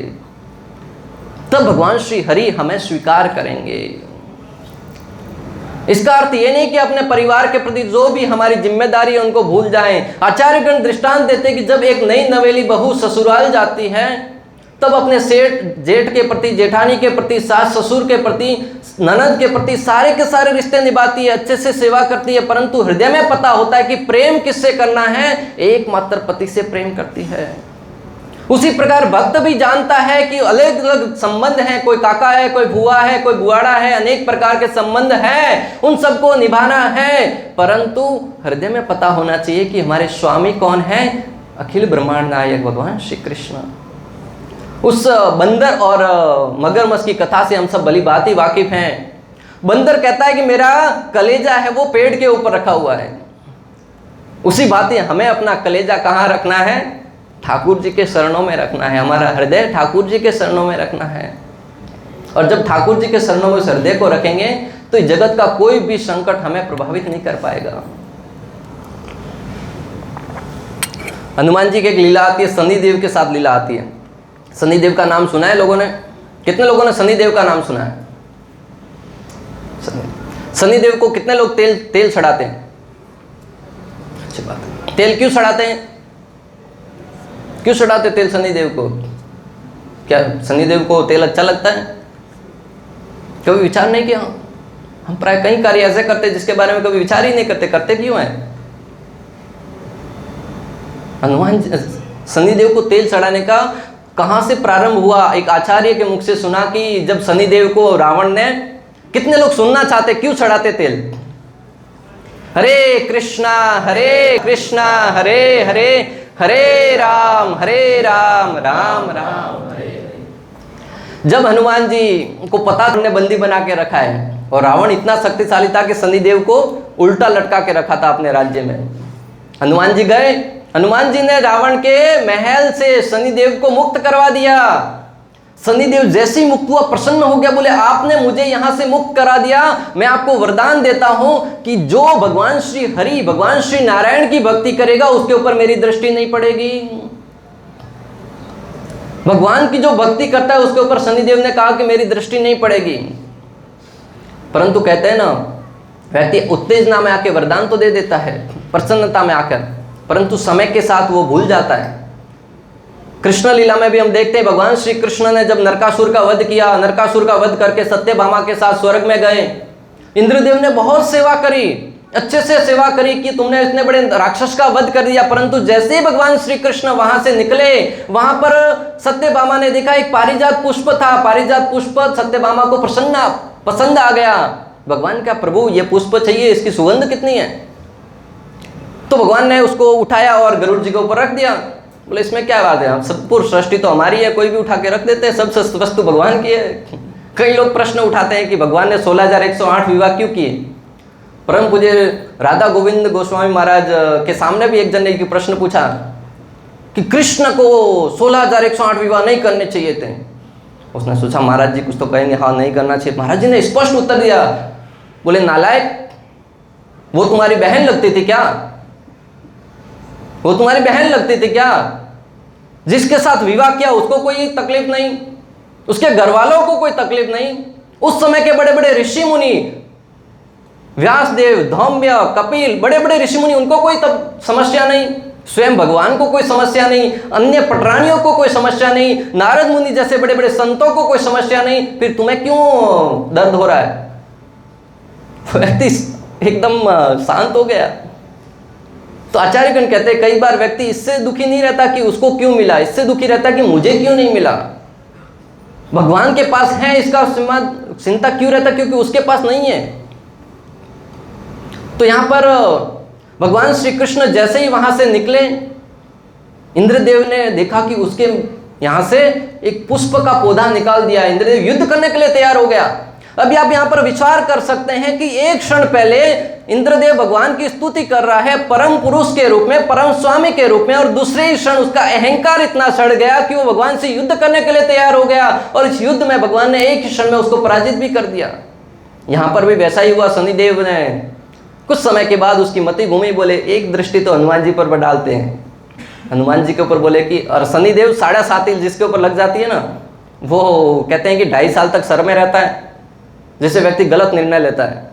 तब भगवान श्री हरि हमें स्वीकार करेंगे। इसका अर्थ ये नहीं कि अपने परिवार के प्रति जो भी हमारी जिम्मेदारी है उनको भूल जाएं। आचार्यगण दृष्टांत देते कि जब एक नई नवेली बहू ससुराल जाती है तब अपने जेठ के प्रति, जेठानी के प्रति, सास ससुर के प्रति, ननद के प्रति सारे के सारे रिश्ते निभाती है, अच्छे से सेवा करती है, परंतु हृदय में पता होता है कि प्रेम किससे करना है? एकमात्र पति से प्रेम करती है। उसी प्रकार भक्त भी जानता है कि अलग अलग संबंध हैं, कोई काका है, कोई बुआ है, कोई बुआड़ा है, अनेक प्रकार के संबंध हैं, उन सबको निभाना है, परंतु हृदय में पता होना चाहिए कि हमारे स्वामी कौन है? अखिल ब्रह्मांड नायक भगवान श्री कृष्ण। उस बंदर और मगरमच्छ की कथा से हम सब भली भांति वाकिफ हैं। बंदर कहता है कि मेरा कलेजा है वो पेड़ के ऊपर रखा हुआ है। उसी भांति हमें अपना कलेजा कहाँ रखना है? ठाकुर जी के शरणों में रखना है। हमारा हृदय ठाकुर जी के शरणों में रखना है। और जब ठाकुर जी के शरणों में हृदय को रखेंगे तो इस जगत का कोई भी संकट हमें प्रभावित नहीं कर पाएगा। हनुमान जी की एक लीला आती है, शनिदेव के साथ लीला आती है। शनिदेव का नाम सुना है लोगों ने? कितने लोगों ने शनिदेव का नाम सुना है? शनिदेव को कितने लोग तेल चढ़ाते हैं? अच्छी बात है। तेल क्यों चढ़ाते हैं? क्यों चढ़ाते तेल शनिदेव को? क्या शनिदेव को तेल अच्छा लगता है? कभी विचार नहीं किया? हम प्राय कई कार्य ऐसे करते जिसके बारे में कभी विचार ही नहीं करते। करते क्यों हैं? हनुमान शनिदेव को तेल चढ़ाने का कहाँ से प्रारंभ हुआ? एक आचार्य के मुख से सुना कि जब शनिदेव को रावण ने, कितने लोग सुनना चाहते, क्यों चढ़ाते तेल? हरे कृष्णा हरे हरे, हरे राम राम राम हरे हरे। जब हनुमान जी को पता हमने बंदी बना के रखा है और रावण इतना शक्तिशाली था कि शनिदेव को उल्टा लटका के रखा था अपने राज्य में, हनुमान जी गए, हनुमान जी ने रावण के महल से शनिदेव को मुक्त करवा दिया। शनिदेव जैसे ही मुक्त हुआ प्रसन्न हो गया, बोले आपने मुझे यहां से मुक्त करा दिया, मैं आपको वरदान देता हूं कि जो भगवान श्री हरि, भगवान श्री नारायण की भक्ति करेगा उसके ऊपर मेरी दृष्टि नहीं पड़ेगी। भगवान की जो भक्ति करता है उसके ऊपर शनिदेव ने कहा कि मेरी दृष्टि नहीं पड़ेगी। परंतु कहते हैं ना, व्यक्ति उत्तेजना में आके वरदान तो दे देता है, प्रसन्नता में आकर, परंतु समय के साथ वो भूल जाता है। कृष्ण लीला में भी हम देखते हैं, भगवान श्री कृष्ण ने जब नरकासुर का वध किया, नरकासुर का वध करके सत्यभामा के साथ स्वर्ग में गए, इंद्रदेव ने बहुत सेवा करी, अच्छे से सेवा करी कि तुमने इतने बड़े राक्षस का वध कर दिया। परंतु जैसे ही भगवान श्री कृष्ण वहां से निकले, वहां पर सत्यभामा ने देखा एक पारिजात पुष्प था, पारिजात पुष्प सत्यभामा को पसंद आ गया। भगवान का प्रभु ये पुष्प चाहिए, इसकी सुगंध कितनी है? तो भगवान ने उसको उठाया और गरुड़ जी के ऊपर रख दिया। बोले इसमें क्या बात है, सब पूर्ण सृष्टि तो हमारी है, कोई भी उठा के रख देते हैं, सब वस्तु भगवान की है। कई लोग प्रश्न उठाते हैं कि भगवान ने 16,108 विवाह क्यों किए। परम पूज्य राधा गोविंद गोस्वामी महाराज के सामने भी एक जन ने एक प्रश्न पूछा कि कृष्ण को 16,108 विवाह नहीं करने चाहिए थे। उसने सोचा महाराज जी कुछ तो कहेंगे, हाँ नहीं करना चाहिए। महाराज जी ने स्पष्ट उत्तर दिया, बोले नालायक, वो तुम्हारी बहन लगती थी क्या? वो तुम्हारी बहन लगती थी क्या? जिसके साथ विवाह किया उसको कोई तकलीफ नहीं, उसके घर वालों को कोई तकलीफ नहीं। उस समय के बड़े बड़े ऋषि मुनि, व्यासदेव, धौम्य, कपिल, बड़े बड़े ऋषि मुनि, उनको कोई तब समस्या नहीं, स्वयं भगवान को कोई समस्या नहीं, अन्य पटरानियों को कोई समस्या नहीं, नारद मुनि जैसे बड़े बड़े संतों को कोई समस्या नहीं, फिर तुम्हें क्यों दर्द हो रहा है? व्यक्ति एकदम शांत हो गया। तो आचार्यगण कहते हैं कई बार व्यक्ति इससे दुखी नहीं रहता कि उसको क्यों मिला, इससे दुखी रहता कि मुझे क्यों नहीं मिला। भगवान के पास है इसका चिंता क्यों रहता, क्योंकि उसके पास नहीं है। तो यहां पर भगवान श्री कृष्ण जैसे ही वहां से निकले, इंद्रदेव ने देखा कि उसके यहां से एक पुष्प का पौधा निकाल दिया। इंद्रदेव युद्ध करने के लिए तैयार हो गया। अभी आप यहां पर विचार कर सकते हैं कि एक क्षण पहले इंद्रदेव भगवान की स्तुति कर रहा है परम पुरुष के रूप में, परम स्वामी के रूप में, और दूसरे ही क्षण उसका अहंकार इतना सड़ गया कि वो भगवान से युद्ध करने के लिए तैयार हो गया, और इस युद्ध में भगवान ने एक ही क्षण में उसको पराजित भी कर दिया। यहां पर भी वैसा ही हुआ। शनिदेव ने कुछ समय के बाद उसकी मति घूमी, बोले एक दृष्टि तो हनुमान जी पर डालते हैं। हनुमान जी के ऊपर बोले कि, और शनिदेव 7.5 जिसके ऊपर लग जाती है ना, वो कहते हैं कि 2.5 साल तक सर में रहता है। जैसे व्यक्ति गलत निर्णय लेता है,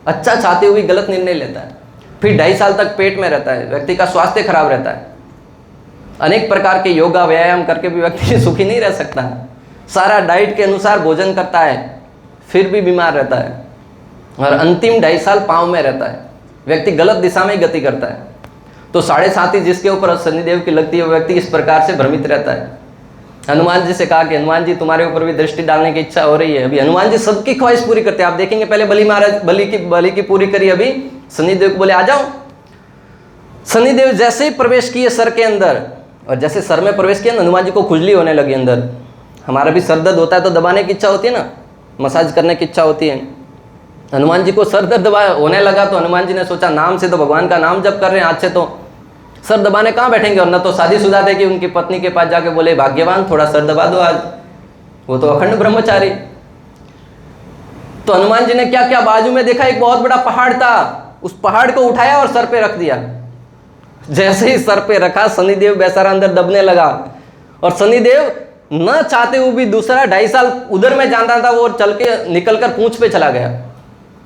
अच्छा चाहते हुए गलत निर्णय लेता है, फिर 2.5 साल तक पेट में रहता है, व्यक्ति का स्वास्थ्य खराब रहता है। अनेक प्रकार के योगा व्यायाम करके भी व्यक्ति सुखी नहीं रह सकता है। सारा डाइट के अनुसार भोजन करता है, फिर भी बीमार रहता है, और अंतिम 2.5 साल पाँव में रहता है, व्यक्ति गलत दिशा में गति करता है। तो 7.5 जिसके ऊपर शनिदेव की लगती है, वो व्यक्ति इस प्रकार से भ्रमित रहता है। हनुमान जी से कहा कि हनुमान जी तुम्हारे ऊपर भी दृष्टि डालने की इच्छा हो रही है। अभी हनुमान जी सबकी ख्वाहिश पूरी करते हैं। आप देखेंगे पहले बलि महाराज बलि की पूरी करी, अभी शनिदेव को बोले आ जाओ। शनिदेव जैसे ही प्रवेश किए सर के अंदर, और जैसे सर में प्रवेश किया ना, हनुमान जी को खुजली होने लगी अंदर। हमारा भी सर दर्द होता है तो दबाने की इच्छा होती है ना, मसाज करने की इच्छा होती है। हनुमान जी को सर दर्द होने लगा तो हनुमान जी ने सोचा नाम से तो भगवान का नाम जप कर रहे हैं, आज से तो सर दबाने कहाँ बैठेंगे। और न तो शादीशुदा थे कि उनकी पत्नी के पास जाके बोले भाग्यवान थोड़ा सर दबा दो आज, वो तो अखंड ब्रह्मचारी। तो हनुमान जी ने क्या क्या, बाजू में देखा एक बहुत बड़ा पहाड़ था, उस पहाड़ को उठाया और सर पे रख दिया। जैसे ही सर पे रखा, शनिदेव बेचारा अंदर दबने लगा, और शनिदेव न चाहते हुए भी दूसरा 2.5 साल उधर में जाना था, वो चल के निकल कर पूंछ पे चला गया।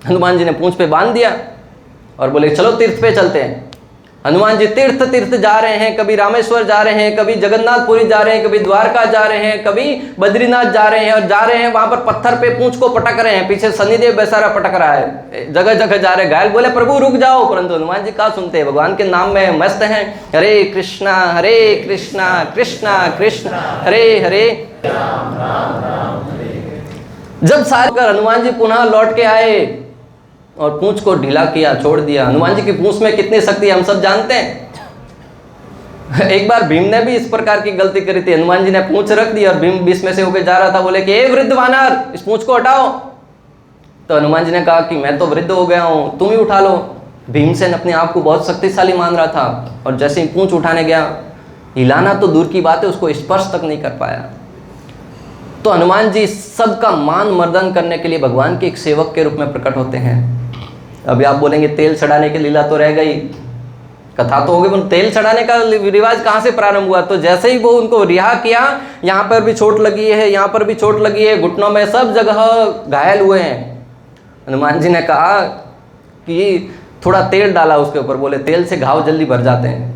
हनुमान जी ने पूंछ पे बांध दिया और बोले चलो तीर्थ पे चलते हैं। हनुमान जी तीर्थ तीर्थ जा रहे हैं, कभी रामेश्वर जा रहे हैं, कभी जगन्नाथपुरी जा रहे हैं, कभी द्वारका जा रहे हैं, कभी बद्रीनाथ जा रहे हैं, और जा रहे हैं वहां पर पत्थर पे पूंछ को पटक रहे हैं। पीछे शनिदेव बेचारा पटक रहा है, जगह जगह जा रहे हैं। घायल बोले प्रभु रुक जाओ, परंतु हनुमान जी कहाँ सुनते हैं, भगवान के नाम में मस्त हैं। हरे कृष्णा कृष्णा कृष्ण हरे हरे। जब सारे हनुमान जी पुनः लौट के आए और पूंछ को ढीला किया, छोड़ दिया। हनुमान जी की पूंछ में कितनी शक्ति हम सब जानते हैं। एक बार भीम ने भी इस प्रकार की गलती करी थी। हनुमान जी ने पूंछ रख दी और भीम बीच में से होकर जा रहा था, बोले कि ए वृद्ध वानर, इस पूंछ को हटाओ। तो हनुमान जी ने कहा कि मैं तो वृद्ध हो गया हूं, तुम ही उठा लो। भीमसेन अपने आप को बहुत शक्तिशाली मान रहा था, और जैसे ही पूंछ उठाने गया, हिलाना तो दूर की बात है, उसको स्पर्श तक नहीं कर पाया। तो हनुमान जी सबका मान मर्दन करने के लिए भगवान के एक सेवक के रूप में प्रकट होते हैं। अभी आप बोलेंगे तेल चढ़ाने की लीला तो रह गई, कथा तो हो गई, पर तेल चढ़ाने का रिवाज कहाँ से प्रारंभ हुआ? तो जैसे ही वो उनको रिहा किया, यहाँ पर भी चोट लगी है, यहाँ पर भी चोट लगी है, घुटनों में सब जगह घायल हुए हैं। हनुमान जी ने कहा कि थोड़ा तेल डाला उसके ऊपर, बोले तेल से घाव जल्दी भर जाते हैं।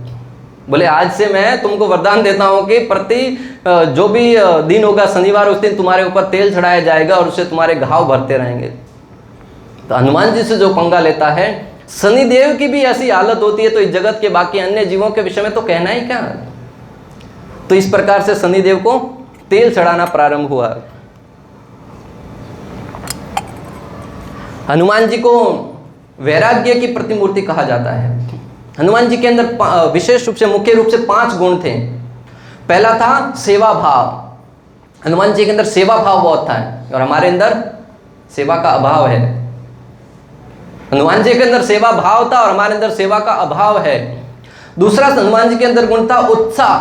बोले आज से मैं तुमको वरदान देता हूं कि प्रति जो भी दिन होगा शनिवार, उस दिन तुम्हारे ऊपर तेल चढ़ाया जाएगा और उससे तुम्हारे घाव भरते रहेंगे। तो हनुमान जी से जो पंगा लेता है, शनिदेव की भी ऐसी हालत होती है, तो इस जगत के बाकी अन्य जीवों के विषय में तो कहना ही क्या। तो इस प्रकार से शनिदेव को तेल चढ़ाना प्रारंभ हुआ। हनुमान जी को वैराग्य की प्रतिमूर्ति कहा जाता है। हनुमान जी के अंदर विशेष रूप से, मुख्य रूप से 5 गुण थे। पहला था सेवा भाव। हनुमान जी के अंदर सेवा भाव बहुत था, और हमारे अंदर सेवा का अभाव है। हनुमान जी के अंदर सेवा भाव था और हमारे अंदर सेवा का अभाव है। दूसरा हनुमान जी के अंदर गुण था उत्साह।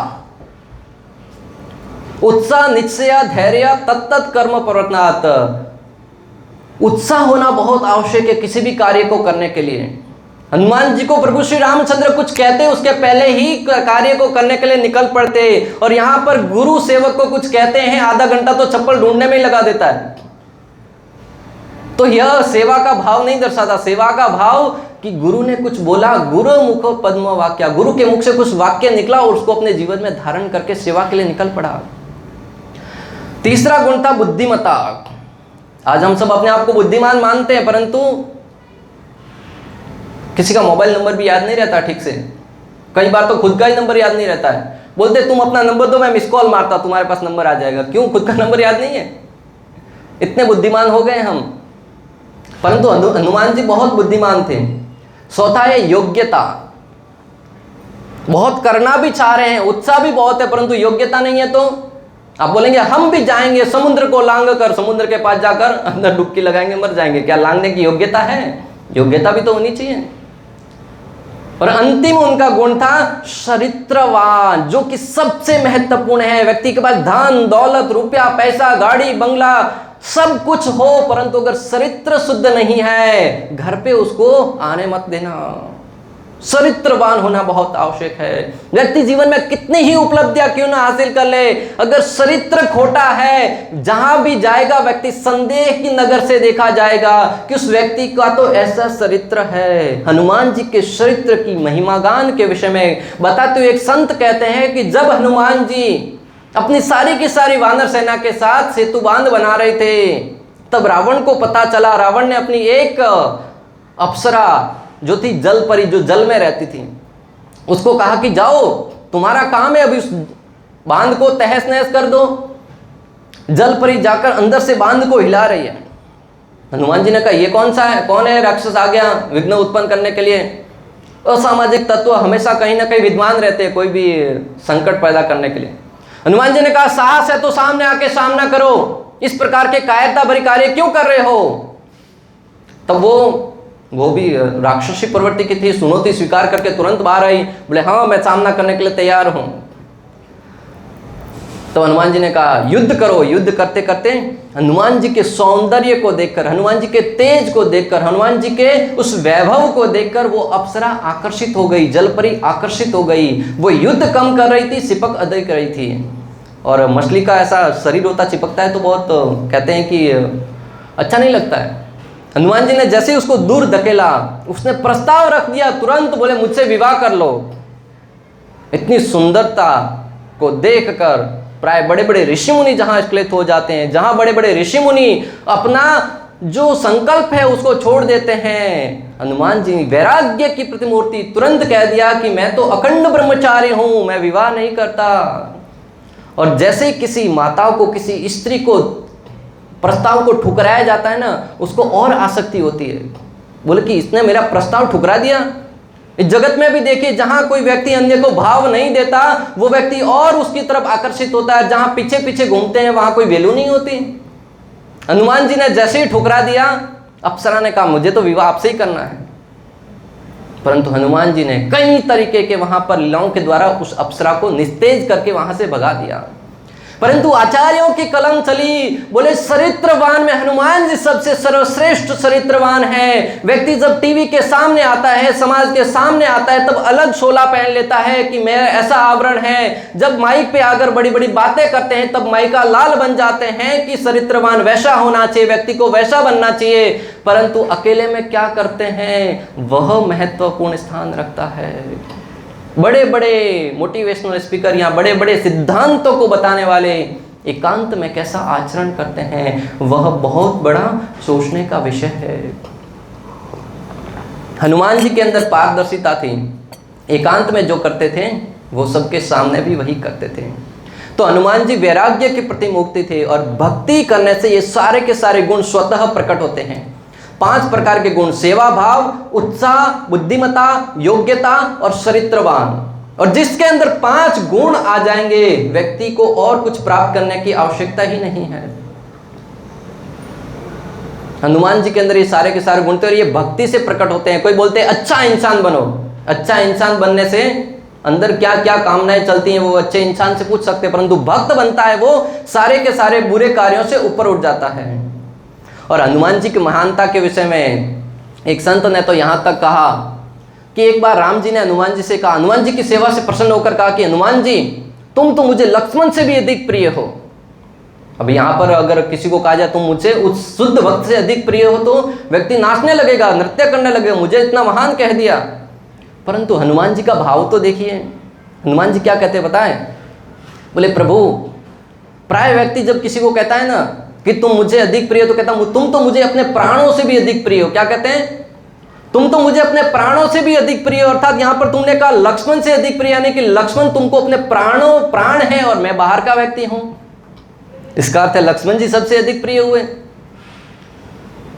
उत्साह, निश्चय, धैर्य, तत्त कर्म प्रवर्तनात्। उत्साह होना बहुत आवश्यक है किसी भी कार्य को करने के लिए। हनुमान जी को प्रभु श्री रामचंद्र कुछ कहते, उसके पहले ही कार्य को करने के लिए निकल पड़ते, और यहां पर गुरु सेवक को कुछ कहते हैं, आधा घंटा तो चप्पल ढूंढने में ही लगा देता है। तो यह सेवा का भाव नहीं दर्शाता। सेवा का भाव कि गुरु ने कुछ बोला, गुरु मुखो पद्म वाक्य, गुरु के मुख से कुछ वाक्य निकला और उसको अपने जीवन में धारण करके सेवा के लिए निकल पड़ा। तीसरा गुण था बुद्धिमता। आज हम सब अपने आप को बुद्धिमान मानते हैं, परंतु किसी का मोबाइल नंबर भी याद नहीं रहता ठीक से। कई बार तो खुद का ही नंबर याद नहीं रहता है। बोलते तुम अपना नंबर दो, मैं मिस कॉल मारता, तुम्हारे पास नंबर आ जाएगा। क्यों? खुद का नंबर याद नहीं है। इतने बुद्धिमान हो गए हम, परंतु हनुमान जी बहुत बुद्धिमान थे। चौथा है योग्यता। बहुत करना भी चाह रहे हैं, उत्साह भी बहुत है, परंतु योग्यता नहीं है। तो आप बोलेंगे हम भी जाएंगे समुद्र को लांग कर, समुद्र के पास जाकर अंदर डुबकी लगाएंगे, मर जाएंगे। क्या लांगने की योग्यता है? योग्यता भी तो होनी चाहिए। और अंतिम उनका गुण था चरित्रवान, जो कि सबसे महत्वपूर्ण है। व्यक्ति के पास धन दौलत, रुपया, पैसा, गाड़ी, बंगला सब कुछ हो, परंतु अगर चरित्र शुद्ध नहीं है, घर पे उसको आने मत देना। चरित्रवान होना बहुत आवश्यक है। व्यक्ति जीवन में कितनी ही उपलब्धियां क्यों ना हासिल कर ले, अगर चरित्र खोटा है, जहां भी जाएगा व्यक्ति संदेह की नजर से देखा जाएगा कि उस व्यक्ति का तो ऐसा चरित्र है। हनुमान जी के चरित्र की महिमा गान के विषय में बताते हुए एक संत कहते हैं कि जब हनुमान जी अपनी सारी की सारी वानर सेना के साथ सेतु बांध बना रहे थे, तब रावण को पता चला। रावण ने अपनी एक अप्सरा जो थी जल परी, जो जल में रहती थी, उसको कहा कि जाओ, तुम्हारा काम है अभी उस बांध को तहस नहस कर दो। जल परी जाकर अंदर से बांध को हिला रही है। हनुमान जी ने कहा ये कौन सा है, कौन है राक्षस आ गया विघ्न उत्पन्न करने के लिए। असामाजिक तत्व हमेशा कहीं ना कहीं विद्वान रहते हैं कोई भी संकट पैदा करने के लिए। हनुमान जी ने कहा साहस है तो सामने आके सामना करो, इस प्रकार के कायरता भरी कार्य क्यों कर रहे हो। तब वो भी राक्षसी प्रवृत्ति की थी, सुनौती स्वीकार करके तुरंत बाहर आई, बोले हाँ मैं सामना करने के लिए तैयार हूं। तो हनुमान जी ने कहा युद्ध करो। युद्ध करते करते हनुमान जी के सौंदर्य को देखकर, हनुमान जी के तेज को देखकर, हनुमान जी के उस वैभव को देखकर वो अप्सरा आकर्षित हो गई, जलपरी आकर्षित हो गई। वो युद्ध कम कर रही थी, चिपक अधिक रही थी। और मछली का ऐसा शरीर होता, चिपकता है तो बहुत कहते हैं कि अच्छा नहीं लगता है। हनुमान जी ने जैसे ही उसको दूर धकेला, उसने प्रस्ताव रख दिया, तुरंत बोले मुझसे विवाह कर लो। इतनी सुंदरता को देखकर प्राय बड़े बड़े ऋषि मुनि जहां स्खलित हो जाते हैं, जहां बड़े बड़े ऋषि मुनि अपना जो संकल्प है उसको छोड़ देते हैं, हनुमान जी वैराग्य की प्रतिमूर्ति तुरंत कह दिया कि मैं तो अखंड ब्रह्मचारी हूं, मैं विवाह नहीं करता। और जैसे किसी माता को, किसी स्त्री को प्रस्ताव को ठुकराया जाता है ना, उसको और आसक्ति होती है। बोले कि इसने मेरा प्रस्ताव ठुकरा दिया। इस जगत में भी देखिए, जहां कोई व्यक्ति अन्य को भाव नहीं देता, वो व्यक्ति और उसकी तरफ आकर्षित होता है। जहां पीछे पीछे घूमते हैं वहां कोई वैल्यू नहीं होती। हनुमान जी ने जैसे ही ठुकरा दिया, अप्सरा ने कहा मुझे तो विवाह आपसे ही करना है। परंतु हनुमान जी ने कई तरीके के वहां पर लीलाओं के द्वारा उस अप्सरा को निस्तेज करके वहां से भगा दिया। परंतु आचार्यों की कलम चली, बोले चरित्रवान में हनुमान जी सबसे सर्वश्रेष्ठ चरित्रवान है। व्यक्ति जब टीवी के सामने आता है, समाज के सामने आता है, तब अलग शोला पहन लेता है कि मेरा ऐसा आवरण है। जब माइक पे आकर बड़ी बड़ी बातें करते हैं तब माइका लाल बन जाते हैं कि चरित्रवान वैसा होना चाहिए, व्यक्ति को वैसा बनना चाहिए। परंतु अकेले में क्या करते हैं, वह महत्वपूर्ण स्थान रखता है। बड़े बड़े मोटिवेशनल स्पीकर या बड़े बड़े सिद्धांतों को बताने वाले एकांत में कैसा आचरण करते हैं, वह बहुत बड़ा सोचने का विषय है। हनुमान जी के अंदर पारदर्शिता थी। एकांत में जो करते थे वो सबके सामने भी वही करते थे। तो हनुमान जी वैराग्य के प्रतिमूर्ति थे और भक्ति करने से ये सारे के सारे गुण स्वतः प्रकट होते हैं। 5 प्रकार के गुण, सेवा भाव, उत्साह, बुद्धिमता, योग्यता और चरित्रवान। और जिसके अंदर 5 गुण आ जाएंगे, व्यक्ति को और कुछ प्राप्त करने की आवश्यकता ही नहीं है। हनुमान जी के अंदर ये सारे के सारे गुण थे और ये भक्ति से प्रकट होते हैं। कोई बोलते हैं अच्छा इंसान बनो, अच्छा इंसान बनने से अंदर क्या क्या कामनाएं चलती हैं वो अच्छे इंसान से पूछ सकते हैं, परंतु भक्त बनता है वो सारे के सारे बुरे कार्यों से ऊपर उठ जाता है। और हनुमान जी की महानता के विषय में एक संत ने तो यहाँ तक कहा कि एक बार राम जी ने हनुमान जी से कहा, हनुमान जी की सेवा से प्रसन्न होकर कहा कि हनुमान जी तुम तो मुझे लक्ष्मण से भी अधिक प्रिय हो। अब यहाँ पर अगर किसी को कहा जाए तुम मुझे उस शुद्ध भक्त से अधिक प्रिय हो, तो व्यक्ति नाचने लगेगा, नृत्य करने लगेगा, मुझे इतना महान कह दिया। परंतु हनुमान जी का भाव तो देखिए, हनुमान जी क्या कहते हैं बताएं? बोले प्रभु, प्राय व्यक्ति जब किसी को कहता है ना कि तुम मुझे अधिक प्रिय हो, तो कहता हूं तुम तो मुझे अपने प्राणों से भी अधिक प्रिय हो। क्या कहते हैं? तुम तो मुझे अपने प्राणों से भी अधिक प्रिय हो। अर्थात यहां पर तुमने कहा लक्ष्मण से अधिक प्रिय, यानी कि लक्ष्मण तुमको अपने प्राण है और मैं बाहर का व्यक्ति हूं। इसका अर्थ है लक्ष्मण जी सबसे अधिक प्रिय हुए।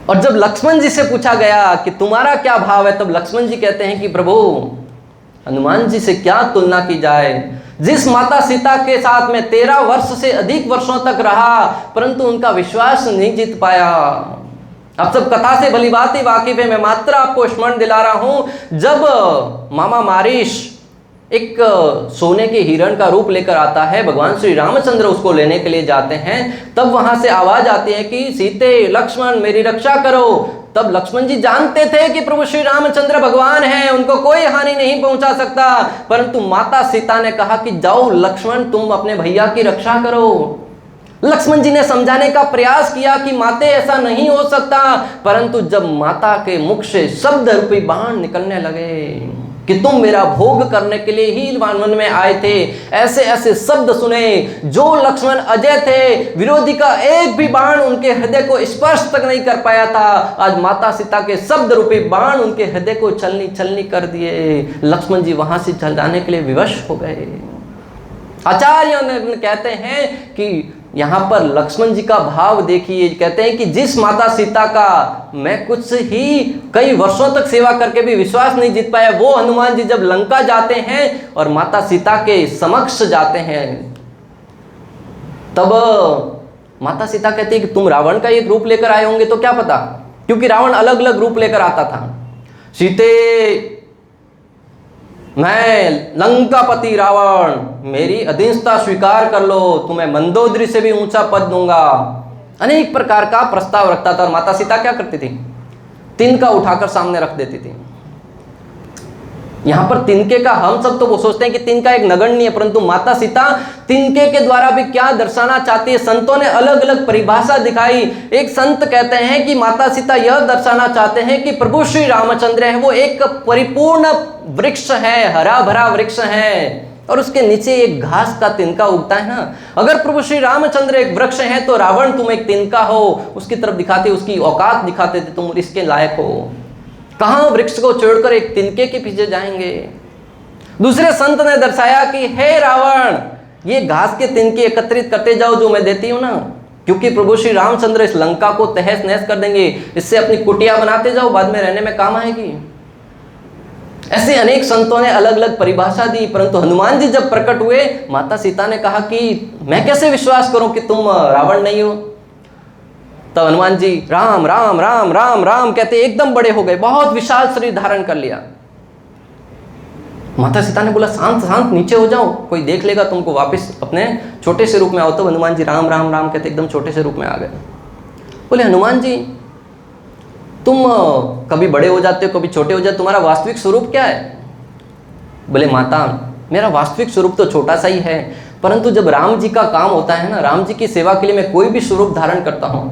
और जब लक्ष्मण जी से पूछा गया कि तुम्हारा क्या भाव है, तब लक्ष्मण जी कहते हैं कि प्रभु हनुमान जी से क्या तुलना की जाए। जिस माता सीता के साथ में 13 वर्ष से अधिक वर्षों तक रहा, परंतु उनका विश्वास नहीं जीत पाया। अब सब कथा से भली बात ही वाकिफ है, मैं मात्र आपको स्मरण दिला रहा हूं। जब मामा मारीश एक सोने के हिरण का रूप लेकर आता है, भगवान श्री रामचंद्र उसको लेने के लिए जाते हैं, तब वहां से आवाज आती है कि सीते लक्ष्मण मेरी रक्षा करो। तब लक्ष्मण जी जानते थे कि प्रभु श्री रामचंद्र भगवान हैं, उनको कोई हानि नहीं पहुंचा सकता। परंतु माता सीता ने कहा कि जाओ लक्ष्मण, तुम अपने भैया की रक्षा करो। लक्ष्मण जी ने समझाने का प्रयास किया कि माते ऐसा नहीं हो सकता, परंतु जब माता के मुख से शब्द रूपी बाण निकलने लगे कि तुम मेरा भोग करने के लिए ही वन में आए थे, ऐसे ऐसे शब्द सुने जो लक्ष्मण अजय थे, विरोधी का एक भी बाण उनके हृदय को स्पर्श तक नहीं कर पाया था। आज माता सीता के शब्द रूपी बाण उनके हृदय को छलनी छलनी कर दिए। लक्ष्मण जी वहां से चल जाने के लिए विवश हो गए। आचार्यों ने कहते हैं कि यहाँ पर लक्ष्मण जी का भाव देखिए, कहते हैं कि जिस माता सीता का मैं कुछ ही कई वर्षों तक सेवा करके भी विश्वास नहीं जीत पाया, वो हनुमान जी जब लंका जाते हैं और माता सीता के समक्ष जाते हैं, तब माता सीता कहती है कि तुम रावण का एक रूप लेकर आए होंगे, तो क्या पता, क्योंकि रावण अलग अलग रूप लेकर आता था। सीते मैं लंकापति रावण, मेरी अधीनता स्वीकार कर लो, तुम्हें मंदोदरी से भी ऊंचा पद दूंगा। अनेक प्रकार का प्रस्ताव रखता था। और माता सीता क्या करती थी? तिनका उठाकर सामने रख देती थी। यहाँ पर तिनके का, हम सब तो वो सोचते हैं कि तिनका एक नगण्य है, परंतु माता सीता तिनके के द्वारा भी क्या दर्शाना चाहती है, संतों ने अलग अलग परिभाषा दिखाई। एक संत कहते हैं कि माता सीता यह दर्शाना चाहते हैं कि प्रभु श्री रामचंद्र है वो एक परिपूर्ण वृक्ष है, हरा भरा वृक्ष है, और उसके नीचे एक घास का तिनका उगता है ना। अगर प्रभु श्री रामचंद्र एक वृक्ष है तो रावण तुम एक तिनका हो, उसकी तरफ दिखाते, उसकी औकात दिखाते थे, तुम इसके लायक हो। कहां वृक्ष को छोड़कर एक तिनके के पीछे जाएंगे। दूसरे संत ने दर्शाया कि हे रावण, ये घास के तिनके एकत्रित करते जाओ जो मैं देती हूं ना, क्योंकि प्रभु श्री रामचंद्र इस लंका को तहस नहस कर देंगे, इससे अपनी कुटिया बनाते जाओ, बाद में रहने में काम आएगी। ऐसे अनेक संतों ने अलग अलग परिभाषा दी, परंतु हनुमान जी जब प्रकट हुए, माता सीता ने कहा कि मैं कैसे विश्वास करूं कि तुम रावण नहीं हो। तब हनुमान जी राम राम राम राम राम कहते एकदम बड़े हो गए, बहुत विशाल शरीर धारण कर लिया। माता सीता ने बोला शांत शांत नीचे हो जाओ, कोई देख लेगा तुमको, वापस अपने छोटे से रूप में आओ। तो हनुमान जी राम राम राम कहते एकदम छोटे से रूप में आ गए। बोले हनुमान जी तुम कभी बड़े हो जाते हो, कभी छोटे हो जाते, तुम्हारा वास्तविक स्वरूप क्या है। बोले माता मेरा वास्तविक स्वरूप तो छोटा सा ही है, परंतु जब राम जी का काम होता है ना, राम जी की सेवा के लिए मैं कोई भी स्वरूप धारण करता हूं।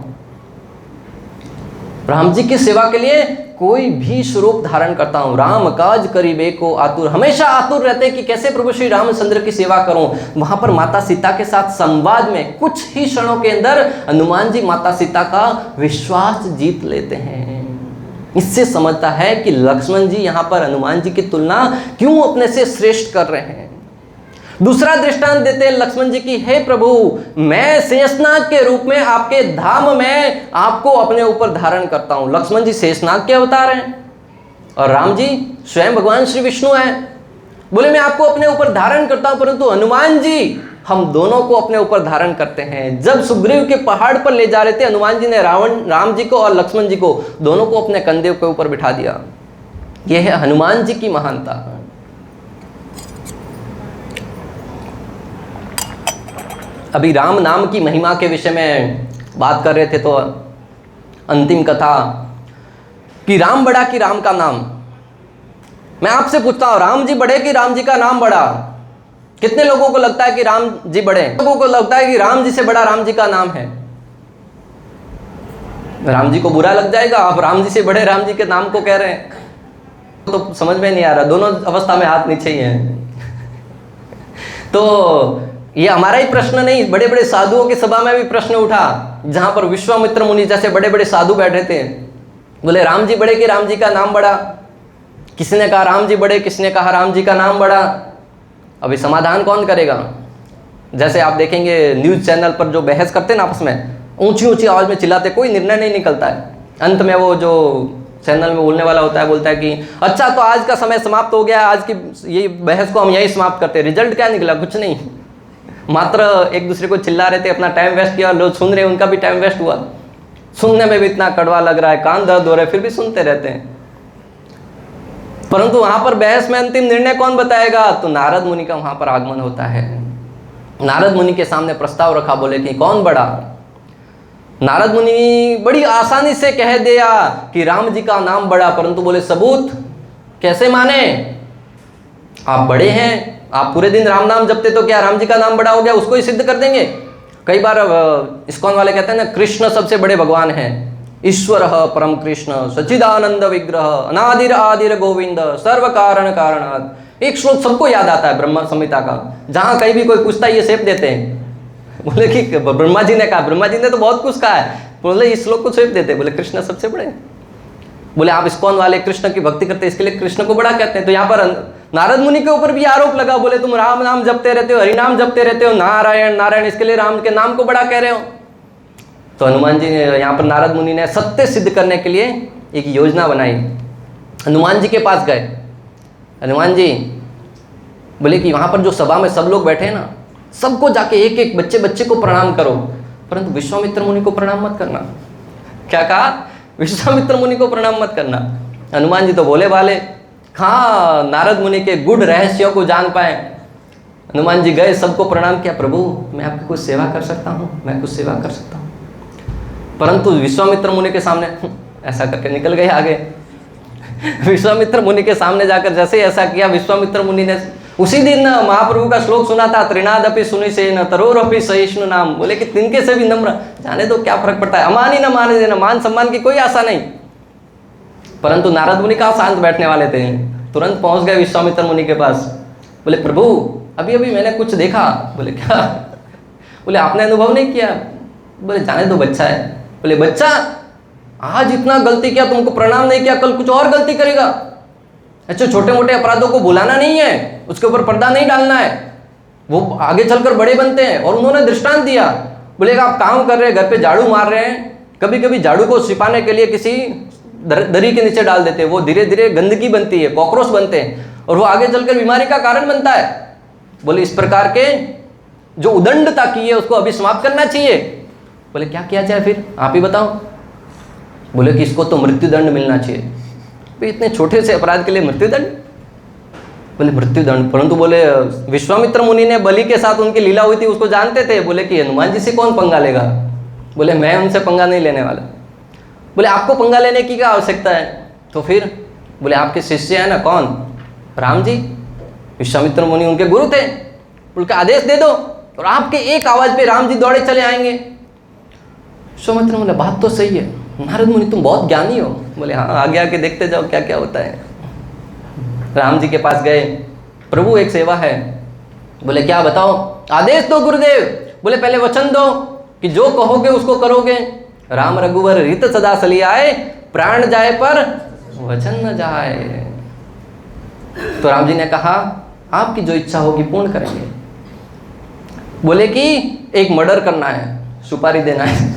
राम जी की सेवा के लिए कोई भी स्वरूप धारण करता हूं। राम काज करीबे को आतुर, हमेशा आतुर रहते कि कैसे प्रभु श्री रामचंद्र की सेवा करूं। वहां पर माता सीता के साथ संवाद में कुछ ही क्षणों के अंदर हनुमान जी माता सीता का विश्वास जीत लेते हैं। इससे समझता है कि लक्ष्मण जी यहां पर हनुमान जी की तुलना क्यों अपने से श्रेष्ठ कर रहे हैं। दूसरा दृष्टांत देते हैं लक्ष्मण जी की, हे प्रभु मैं शेषनाग के रूप में आपके धाम में आपको अपने ऊपर धारण करता हूं। लक्ष्मण जी शेषनाग के अवतार हैं और राम जी स्वयं भगवान श्री विष्णु हैं। बोले मैं आपको अपने ऊपर धारण करता हूं, परंतु हनुमान जी हम दोनों को अपने ऊपर धारण करते हैं। जब सुग्रीव के पहाड़ पर ले जा रहे थे, हनुमान जी ने राम जी को और लक्ष्मण जी को दोनों को अपने कंधे के ऊपर बिठा दिया। यह है हनुमान जी की महानता। अभी राम नाम की महिमा के विषय में बात कर रहे थे, तो अंतिम कथा कि राम बड़ा कि राम का नाम। मैं आपसे पूछता हूं, राम जी बड़े कि राम जी का नाम बड़ा। कितने लोगों को लगता है कि राम जी बड़े, लोगों को लगता है कि राम जी से बड़ा राम जी का नाम है। राम जी को बुरा लग जाएगा, आप राम जी से बड़े राम जी के नाम को कह रहे हैं, तो समझ में नहीं आ रहा। दोनों अवस्था में हाथ नीचे ही है। तो ये हमारा ही प्रश्न नहीं, बड़े बड़े साधुओं की सभा में भी प्रश्न उठा, जहां पर विश्वामित्र मुनि जैसे बड़े बड़े साधु बैठे थे। बोले राम जी बड़े कि राम जी का नाम बड़ा। किसी ने कहा राम जी बड़े, किसी ने कहा राम जी का नाम बड़ा। अभी समाधान कौन करेगा। जैसे आप देखेंगे न्यूज चैनल पर जो बहस करते हैं ना आपस में, ऊंची ऊंची आवाज में चिल्लाते, कोई निर्णय नहीं निकलता है। अंत में वो जो चैनल में बोलने वाला होता है बोलता है कि अच्छा तो आज का समय समाप्त हो गया, आज की ये बहस को हम यही समाप्त करते हैं। रिजल्ट क्या निकला, कुछ नहीं, मात्र एक दूसरे को चिल्ला रहे थे, अपना टाइम वेस्ट किया। लोग सुन रहे हैं, उनका भी टाइम वेस्ट हुआ। सुनने में भी इतना कड़वा लग रहा है, कान दर्द हो रहे, फिर भी सुनते रहते हैं। परंतु वहां पर बहस में अंतिम निर्णय कौन बताएगा, तो नारद मुनि का वहां पर आगमन होता है। नारद मुनि के सामने प्रस्ताव रखा, बोले कि कौन बड़ा। नारद मुनि बड़ी आसानी से कह दिया कि राम जी का नाम बड़ा, परंतु बोले सबूत कैसे माने। आप बड़े हैं, आप पूरे दिन राम नाम जपते, तो क्या राम जी का नाम बड़ा हो गया, उसको ही सिद्ध कर देंगे। कई बार इस्कॉन वाले कहते हैं ना, कृष्ण सबसे बड़े भगवान हैं। ईश्वर परम कृष्ण सच्चिदानंद विग्रह अनादिर आदिर गोविंद सर्व कारण कारणात्। एक श्लोक सबको याद आता है ब्रह्मा संहिता का, जहां कहीं भी कोई पूछता है ये सेप देते हैं। बोले कि ब्रह्मा जी ने कहा, ब्रह्मा जी ने तो बहुत कुछ कहा है, बोले इस श्लोक को सेप देते, बोले कृष्ण सबसे बड़े। बोले आप इस्कॉन वाले कृष्ण की भक्ति करते, इसके लिए कृष्ण को बड़ा कहते हैं। तो यहाँ पर नारद मुनि के ऊपर भी आरोप लगा, बोले तुम राम नाम जपते रहते हो, हरि नाम जपते रहते हो, नारायण नारायण, इसके लिए राम के नाम को बड़ा कह रहे हो। तो हनुमान जी ने, यहाँ पर नारद मुनि ने सत्य सिद्ध करने के लिए एक योजना बनाई। हनुमान जी के पास गए। हनुमान जी बोले कि वहां पर जो सभा में सब लोग बैठे हैं ना, सबको जाके एक एक बच्चे बच्चे को प्रणाम करो, परंतु विश्वामित्र मुनि को प्रणाम मत करना। क्या कहा, विश्वामित्र मुनि को प्रणाम मत करना। हनुमान जी तो बोले वाले, हाँ नारद मुनि के गुड़ रहस्यों को जान पाए। हनुमान जी गए, सबको प्रणाम किया, प्रभु मैं आपकी कुछ सेवा कर सकता हूँ, मैं कुछ सेवा कर सकता हूँ। परंतु विश्वामित्र मुनि के सामने ऐसा करके निकल गए आगे। विश्वामित्र मुनि के सामने जाकर जैसे ऐसा किया, विश्वामित्र मुनि ने उसी दिन महाप्रभु का श्लोक सुना था, त्रिनादपि सुनिसेन तरोरपि सहिष्णु नाम। बोले कि तिनके से भी नम्र, जाने दो क्या फर्क पड़ता है, अमानी न माने देना, मान सम्मान की कोई आशा नहीं। परंतु नारद मुनि कहाँ शांत बैठने वाले थे, तुरंत पहुंच गए विश्वामित्र मुनि के पास। बोले प्रभु अभी अभी मैंने कुछ देखा। बोले क्या? बोले आपने अनुभव नहीं किया? बोले जाने दो, बच्चा है। बोले बच्चा, आज इतना गलती किया, तुमको प्रणाम नहीं किया, कल कुछ और गलती करेगा। अच्छा, छोटे मोटे अपराधों को भुलाना नहीं है, उसके ऊपर पर्दा नहीं डालना है, वो आगे चलकर बड़े बनते हैं। और उन्होंने दृष्टांत दिया। बोले आप काम कर रहे हैं, घर पे झाड़ू मार रहे हैं, कभी कभी झाड़ू को छिपाने के लिए किसी दरी के नीचे डाल देते हैं, वो धीरे धीरे गंदगी बनती है, कॉकरोच बनते हैं, और वो आगे चलकर बीमारी का कारण बनता है। बोले इस प्रकार के जो उदंडता की है उसको अभी समाप्त करना चाहिए। बोले क्या किया जाए फिर, आप ही बताओ। बोले कि इसको तो मृत्युदंड मिलना चाहिए। तो इतने छोटे से अपराध के लिए मृत्युदंड? बोले मृत्युदंड। परंतु बोले विश्वामित्र मुनि ने बलि के साथ उनकी लीला हुई थी, उसको जानते थे। बोले कि हनुमान जी से कौन पंगा लेगा? बोले मैं उनसे पंगा नहीं लेने वाला। बोले आपको पंगा लेने की क्या आवश्यकता है? तो फिर बोले आपके शिष्य है ना, कौन? राम जी। विश्वामित्र मुनि उनके गुरु थे। उनके आदेश दे दो और आपके एक आवाज पे राम जी दौड़े चले आएंगे। विश्वामित्र बोले बात तो सही है, नारद मुनि तुम बहुत ज्ञानी हो। बोले हाँ, आगे आके देखते जाओ क्या क्या होता है। राम जी के पास गए, प्रभु एक सेवा है। बोले क्या बताओ? आदेश दो गुरुदेव। बोले पहले वचन दो कि जो कहोगे उसको करोगे। राम रघुवर रित सदा सली आए, प्राण जाए पर वचन न जाए। तो राम जी ने कहा आपकी जो इच्छा होगी पूर्ण करेंगे। बोले कि एक मर्डर करना है, सुपारी देना है।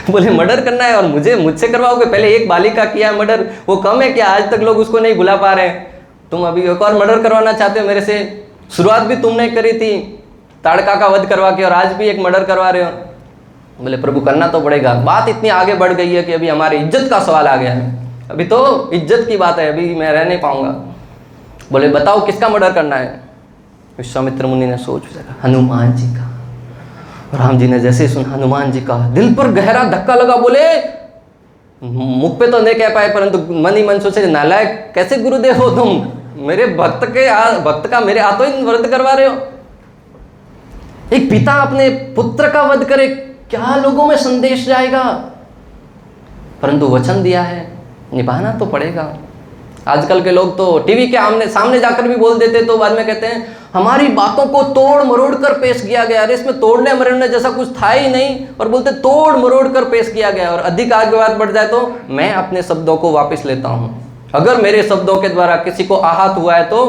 बोले मर्डर करना है और मुझसे करवाओगे? पहले एक बालिका किया मर्डर, वो कम है क्या? आज तक लोग उसको नहीं भुला पा रहे हैं, तुम अभी एक और मर्डर करवाना चाहते हो मेरे से? शुरुआत भी तुमने करी थी ताड़का का वध करवा के, और आज भी एक मर्डर करवा रहे हो। बोले प्रभु करना तो पड़ेगा, बात इतनी आगे बढ़ गई है कि अभी हमारी इज्जत का सवाल आ गया है, अभी तो इज्जत की बात है, अभी मैं रह नहीं पाऊंगा। बोले बताओ किसका मर्डर करना है? विश्वामित्र मुनि ने सोच सका, हनुमान जी का। राम जी ने जैसे सुना हनुमान जी का, दिल पर गहरा धक्का लगा। बोले मुख पे तो नहीं कह पाए, परंतु मन ही मन सोचे नालायक कैसे गुरुदेव हो तुम, मेरे भक्त का मेरे हाथों ही वध करवा रहे हो। एक पिता अपने पुत्र का वध करे, क्या लोगों में संदेश जाएगा? परंतु वचन दिया है, निभाना तो पड़ेगा। आजकल के लोग तो टीवी के सामने जाकर भी बोल देते, तो बाद में कहते हैं हमारी बातों को तोड़ मरोड़ कर पेश किया गया। अरे इसमें तोड़ने मरोड़ने जैसा कुछ था ही नहीं, और बोलते तोड़ मरोड़ कर पेश किया गया। और अधिक आगे बात बढ़ जाए तो मैं अपने शब्दों को वापस लेता हूँ, अगर मेरे शब्दों के द्वारा किसी को आहत हुआ है तो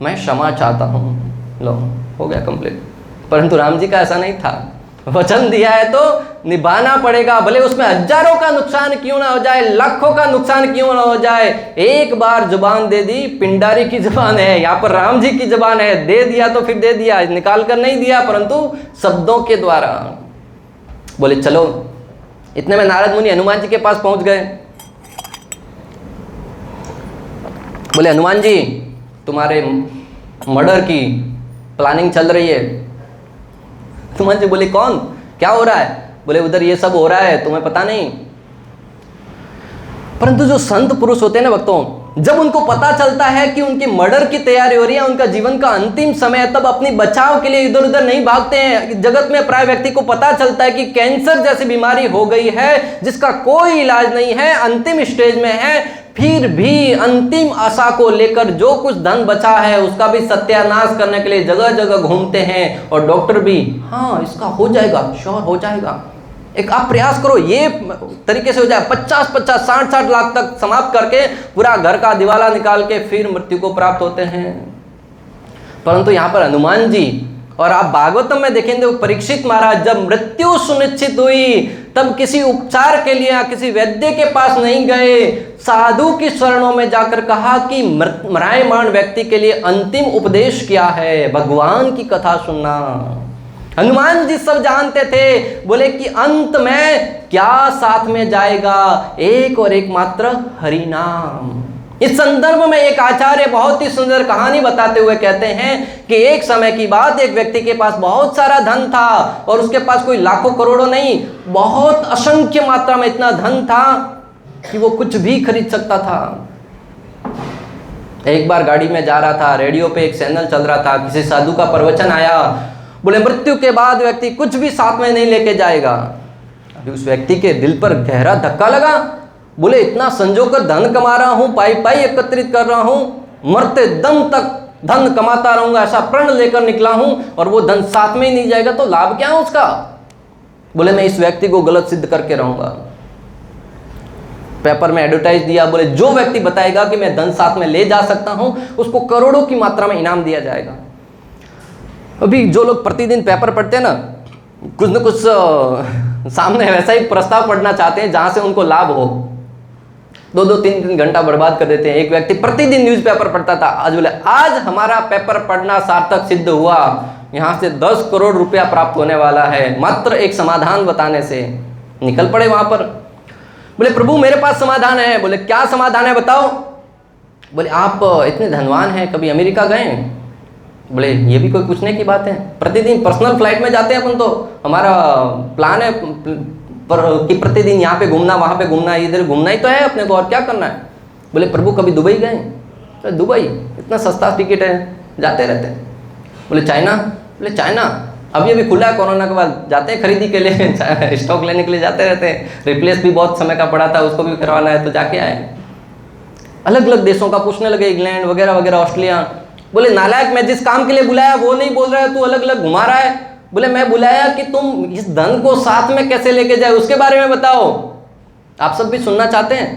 मैं क्षमा चाहता हूँ। लो हो गया कंप्लीट। परंतु राम जी का ऐसा नहीं था, वचन दिया है तो निभाना पड़ेगा, भले उसमें हजारों का नुकसान क्यों ना हो जाए, लाखों का नुकसान क्यों ना हो जाए। एक बार जुबान दे दी, पिंडारी की जुबान है, यहाँ पर राम जी की जुबान है, दे दिया तो फिर दे दिया, निकाल कर नहीं दिया, परंतु शब्दों के द्वारा। बोले चलो। इतने में नारद मुनि हनुमान जी के पास पहुंच गए। बोले हनुमान जी तुम्हारे मर्डर की प्लानिंग चल रही है। हनुमान जी बोले कौन, क्या हो रहा है? बोले उधर ये सब हो रहा है, तुम्हें पता नहीं। परंतु जो संत पुरुष होते हैं ना भक्तों, जब उनको पता चलता है कि उनकी मर्डर की तैयारी हो रही है, उनका जीवन का अंतिम समय है, तब अपनी बचाव के लिए इधर उधर नहीं भागते हैं। जगत में प्राय व्यक्ति को पता चलता है कि कैंसर जैसी बीमारी हो गई है जिसका कोई इलाज नहीं है, अंतिम स्टेज में है, फिर भी अंतिम आशा को लेकर जो कुछ धन बचा है उसका भी सत्यानाश करने के लिए जगह जगह घूमते हैं। और डॉक्टर भी हाँ इसका हो जाएगा, श्योर हो जाएगा, एक आप प्रयास करो, ये तरीके से हो जाए, 50-50 60-60 लाख तक समाप्त करके पूरा घर का दिवाला निकाल के फिर मृत्यु को प्राप्त होते हैं। परंतु यहाँ पर हनुमान जी, और आप भागवतम में देखेंगे परीक्षित महाराज जब मृत्यु सुनिश्चित हुई तब किसी उपचार के लिए किसी वैद्य के पास नहीं गए, साधु की शरणों में जाकर कहा कि मरायमान व्यक्ति के लिए अंतिम उपदेश क्या है, भगवान की कथा सुनना। हनुमान जी सब जानते थे, बोले कि अंत में क्या साथ में जाएगा, एक और एक मात्र हरि नाम। इस संदर्भ में एक आचार्य बहुत ही सुंदर कहानी बताते हुए कहते हैं कि एक समय की बात, एक व्यक्ति के पास बहुत सारा धन था, और उसके पास कोई लाखों करोड़ों नहीं, बहुत असंख्य मात्रा में इतना धन था कि वो कुछ भी खरीद सकता था। एक बार गाड़ी में जा रहा था, रेडियो पे एक चैनल चल रहा था, किसी साधु का प्रवचन आया, बोले मृत्यु के बाद व्यक्ति कुछ भी साथ में नहीं लेके जाएगा। अभी उस व्यक्ति के दिल पर गहरा धक्का लगा। बोले इतना संजो कर धन कमा रहा हूँ, पाई पाई एकत्रित कर रहा हूँ, मरते दम तक धन कमाता रहूंगा, ऐसा प्रण लेकर निकला हूं, और वो धन साथ में ही नहीं जाएगा तो लाभ क्या है उसका। बोले मैं इस व्यक्ति को गलत सिद्ध करके रहूंगा। पेपर में एडवर्टाइज दिया, बोले जो व्यक्ति बताएगा कि मैं धन साथ में ले जा सकता हूं उसको करोड़ों की मात्रा में इनाम दिया जाएगा। अभी जो लोग प्रतिदिन पेपर पढ़ते हैं ना, कुछ न कुछ सामने वैसा ही प्रस्ताव पढ़ना चाहते हैं जहां से उनको लाभ हो। 2-2, 3-3 घंटा बर्बाद कर देते हैं। एक व्यक्ति प्रतिदिन न्यूज़पेपर पढ़ता था, आज बोले आज हमारा पेपर पढ़ना सार्थक सिद्ध हुआ, यहाँ से 10 करोड़ रुपया प्राप्त होने वाला है मात्र एक समाधान बताने से। निकल पड़े वहां पर। बोले प्रभु मेरे पास समाधान है। बोले क्या समाधान है बताओ। बोले आप इतने धनवान हैं, कभी अमेरिका गए? बोले ये भी कोई पूछने की बात है, प्रतिदिन पर्सनल फ्लाइट में जाते हैं अपन, तो हमारा प्लान है पर कि प्रतिदिन यहाँ पे घूमना, वहाँ पे घूमना, इधर घूमना ही तो है अपने को, और क्या करना है। बोले प्रभु कभी दुबई गए? तो दुबई इतना सस्ता टिकट है, जाते रहते हैं। बोले चाइना? बोले चाइना अभी अभी खुला है, कोरोना के बाद जाते हैं खरीदी के लिए स्टॉक लेने के लिए जाते रहते हैं। रिप्लेस भी बहुत समय का पड़ा था, उसको भी करवाना है तो जाके आए। अलग अलग देशों का पूछने लगे, इंग्लैंड वगैरह वगैरह, ऑस्ट्रेलिया। बोले नालायक मैं जिस काम के लिए बुलाया वो नहीं बोल रहा है, तू अलग अलग घुमा रहा है। बोले मैं बुलाया कि तुम इस धन को साथ में कैसे लेके जाए उसके बारे में बताओ। आप सब भी सुनना चाहते हैं?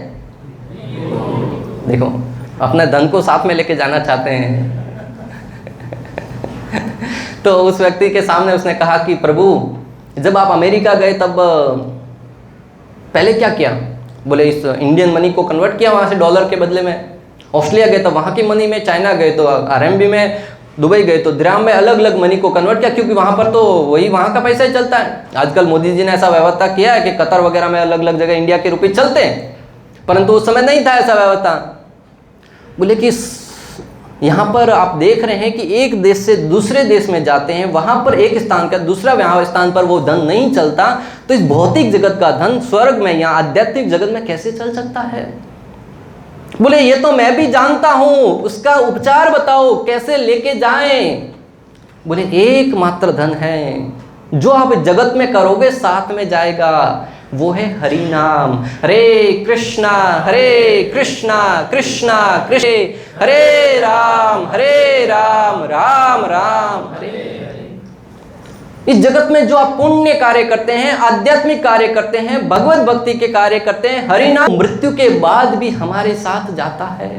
देखो अपने धन को साथ में लेके जाना चाहते हैं। तो उस व्यक्ति के सामने उसने कहा कि प्रभु जब आप अमेरिका गए तब पहले क्या किया? बोले इस इंडियन मनी को कन्वर्ट किया वहाँ से डॉलर के बदले में। ऑस्ट्रेलिया गए तो वहाँ की मनी में, चाइना गए तो आरएमबी में, दुबई गए तो दिरहम में, अलग अलग मनी को कन्वर्ट किया, क्योंकि वहाँ पर तो वही वहाँ का पैसा ही चलता है। आजकल मोदी जी ने ऐसा व्यवस्था किया है कि कतर वगैरह में अलग अलग जगह इंडिया के रुपये चलते हैं, परंतु उस समय नहीं था ऐसा व्यवस्था। बोले कि यहाँ पर आप देख रहे हैं कि एक देश से दूसरे देश में जाते हैं, वहाँ पर एक स्थान का दूसरा वहाँ स्थान पर वो धन नहीं चलता, तो इस भौतिक जगत का धन स्वर्ग में या आध्यात्मिक जगत में कैसे चल सकता है? बोले ये तो मैं भी जानता हूं, उसका उपचार बताओ कैसे लेके जाएं। बोले एकमात्र धन है जो आप जगत में करोगे साथ में जाएगा, वो है हरि नाम। हरे कृष्णा कृष्णा कृष्ण हरे राम राम राम हरे हरे। इस जगत में जो आप पुण्य कार्य करते हैं, आध्यात्मिक कार्य करते हैं, भगवत भक्ति के कार्य करते हैं, हरि नाम मृत्यु के बाद भी हमारे साथ जाता है।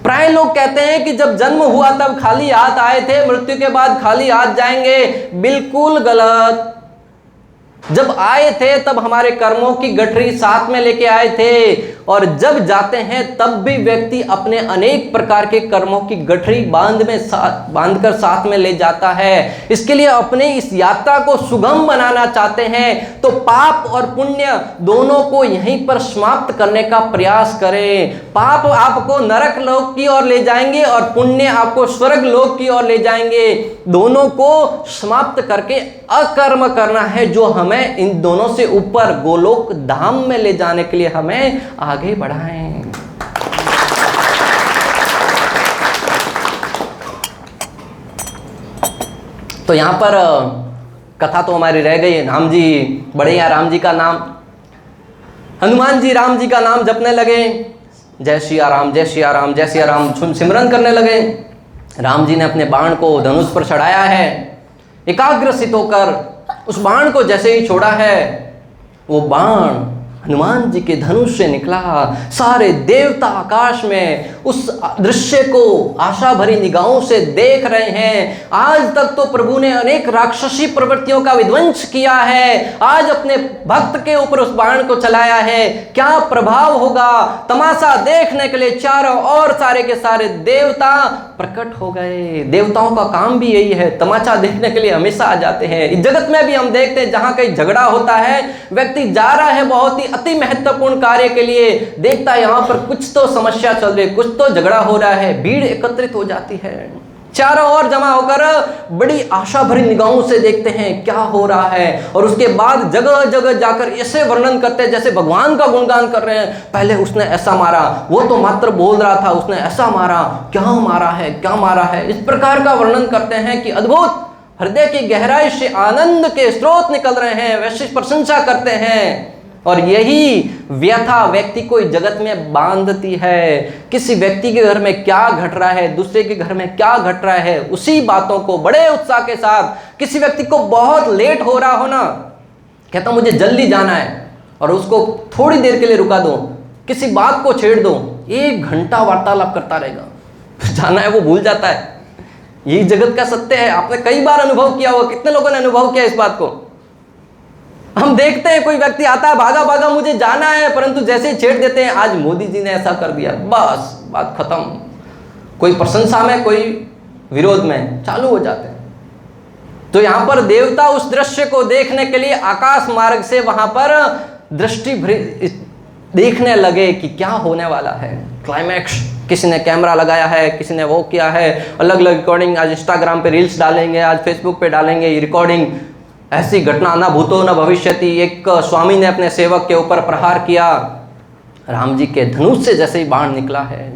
प्राय लोग कहते हैं कि जब जन्म हुआ तब खाली हाथ आए थे, मृत्यु के बाद खाली हाथ जाएंगे। बिल्कुल गलत। जब आए थे तब हमारे कर्मों की गठरी साथ में लेके आए थे, और जब जाते हैं तब भी व्यक्ति अपने अनेक प्रकार के कर्मों की गठरी बांधकर साथ में ले जाता है। इसके लिए अपने इस यात्रा को सुगम बनाना चाहते हैं तो पाप और पुण्य दोनों को यहीं पर समाप्त करने का प्रयास करें। पाप आपको नरक लोक की ओर ले जाएंगे और पुण्य आपको स्वर्ग लोक की ओर ले जाएंगे। दोनों को समाप्त करके अकर्म करना है, जो हमें इन दोनों से ऊपर गोलोक धाम में ले जाने के लिए हमें आगे बढ़ाएं। तो यहां पर कथा तो हमारी रह गई। राम जी बड़े या राम जी का नाम, हनुमान जी राम जी का नाम जपने लगे, जय सिया राम जय सिया राम जय सिया राम सिमरन करने लगे। राम जी ने अपने बाण को धनुष पर चढ़ाया है, एकाग्रचित होकर उस बाण को जैसे ही छोड़ा है, वो बाण हनुमान जी के धनुष से निकला। सारे देवता आकाश में उस दृश्य को आशा भरी निगाहों से देख रहे हैं। आज तक तो प्रभु ने अनेक राक्षसी प्रवृत्तियों का विध्वंस किया है, आज अपने भक्त के ऊपर उस बाण को चलाया है। क्या प्रभाव होगा? तमाशा देखने के लिए चारों ओर सारे के सारे देवता प्रकट हो गए। देवताओं का काम भी यही है, तमाशा देखने के लिए हमेशा आ जाते हैं। इस जगत में भी हम देखते हैं जहां कहीं झगड़ा होता है, व्यक्ति जा रहा है बहुत ही अति महत्वपूर्ण कार्य के लिए, देखता है यहाँ पर कुछ तो समस्या चल रही है, कुछ तो झगड़ा हो रहा है, भीड़ एकत्रित हो जाती है। चारों ओर जमा होकर बड़ी आशा भरी निगाहों से देखते हैं क्या हो रहा है, और उसके बाद जगह जगह जाकर ऐसे वर्णन करते हैं जैसे भगवान का गुणगान कर रहे हैं। पहले उसने ऐसा मारा, वो तो मात्र बोल रहा था, उसने ऐसा मारा, क्या मारा है, क्या मारा है, इस प्रकार का वर्णन करते हैं कि अद्भुत, हृदय की गहराई से आनंद के स्रोत निकल रहे हैं, वैसे प्रशंसा करते हैं। और यही व्यथा व्यक्ति को इस जगत में बांधती है। किसी व्यक्ति के घर में क्या घट रहा है, दूसरे के घर में क्या घट रहा है, उसी बातों को बड़े उत्साह के साथ, किसी व्यक्ति को बहुत लेट हो रहा हो ना, कहता मुझे जल्दी जाना है, और उसको थोड़ी देर के लिए रुका दो, किसी बात को छेड़ दो, 1 घंटा वार्तालाप करता रहेगा, जाना है वो भूल जाता है। यही जगत का सत्य है। आपने कई बार अनुभव किया होगा, कितने लोगों ने अनुभव किया इस बात को। हम देखते हैं कोई व्यक्ति आता है, भागा भागा मुझे जाना है, परंतु जैसे ही छेड़ देते हैं, आज मोदी जी ने ऐसा कर दिया, बस बात खत्म। कोई प्रशंसा में, कोई विरोध में, चालू हो जाते हैं। तो यहां पर देवता उस दृश्य को देखने के लिए आकाश मार्ग से वहां पर दृष्टि देखने लगे कि क्या होने वाला है, क्लाइमैक्स। किसी ने कैमरा लगाया है, किसी ने वो किया है, अलग अलग रिकॉर्डिंग, आज इंस्टाग्राम पे रील्स डालेंगे, आज फेसबुक पे डालेंगे ये रिकॉर्डिंग। ऐसी घटना ना भूतो न भविष्यति। एक स्वामी ने अपने सेवक के ऊपर प्रहार किया, राम जी के धनुष से जैसे ही बाण निकला है,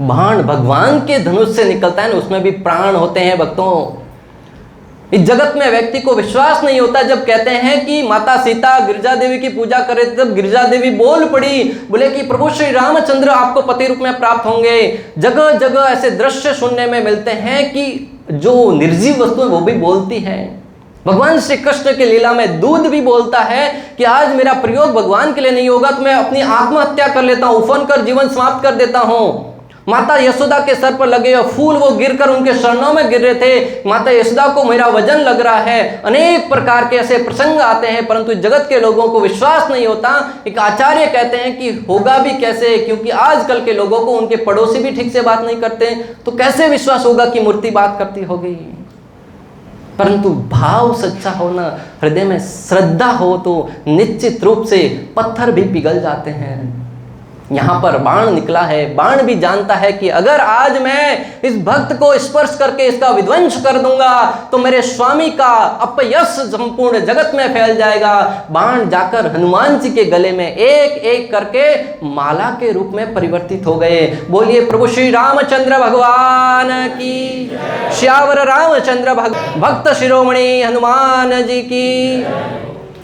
बाण भगवान के धनुष से निकलता है ना, उसमें भी प्राण होते हैं भक्तों। इस जगत में व्यक्ति को विश्वास नहीं होता। जब कहते हैं कि माता सीता गिरजा देवी की पूजा करे, तब गिरजा देवी बोल पड़ी, बोले कि प्रभु श्री रामचंद्र आपको पति रूप में प्राप्त होंगे। जगह जगह ऐसे दृश्य सुनने में मिलते हैं कि जो निर्जीव वस्तु है वो भी बोलती है। भगवान श्री कृष्ण के लीला में दूध भी बोलता है कि आज मेरा प्रयोग भगवान के लिए नहीं होगा तो मैं अपनी आत्महत्या कर लेता हूं, उफन कर जीवन समाप्त कर देता हूं। माता यशोदा के सर पर लगे हुए फूल वो गिरकर उनके शरणों में गिर रहे थे, माता यशोदा को मेरा वजन लग रहा है। अनेक प्रकार के ऐसे प्रसंग आते हैं, परंतु जगत के लोगों को विश्वास नहीं होता। एक आचार्य कहते हैं कि होगा भी कैसे, क्योंकि आजकल के लोगों को उनके पड़ोसी भी ठीक से बात नहीं करते, तो कैसे विश्वास होगा कि मूर्ति बात करती होगी। परंतु भाव सच्चा होना, हृदय में श्रद्धा हो तो निश्चित रूप से पत्थर भी पिघल जाते हैं। यहां पर बाण निकला है, बाण भी जानता है कि अगर आज मैं इस भक्त को स्पर्श करके इसका विध्वंस कर दूंगा तो मेरे स्वामी का अपयश संपूर्ण जगत में फैल जाएगा। बाण जाकर हनुमान जी के गले में एक एक करके माला के रूप में परिवर्तित हो गए। बोलिए प्रभु श्री रामचंद्र भगवान की, श्यावर रामचंद्र भक्त शिरोमणि हनुमान जी की।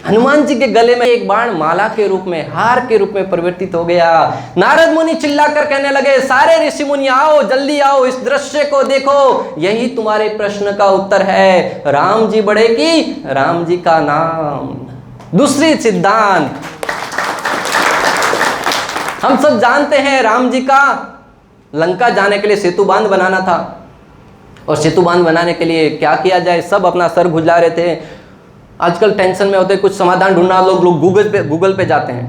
हनुमान जी के गले में एक बाण माला के रूप में, हार के रूप में परिवर्तित हो गया। नारद मुनि चिल्लाकर कहने लगे, सारे ऋषि मुनि आओ, जल्दी आओ, इस दृश्य को देखो, यही तुम्हारे प्रश्न का उत्तर है। राम जी बड़े की राम जी का नाम। दूसरी सिद्धांत हम सब जानते हैं, राम जी का लंका जाने के लिए सेतु बांध बनाना था, और सेतु बांध बनाने के लिए क्या किया जाए, सब अपना सर खुजला रहे थे। आजकल टेंशन में होते, कुछ समाधान ढूंढना, लोग गूगल पे जाते हैं,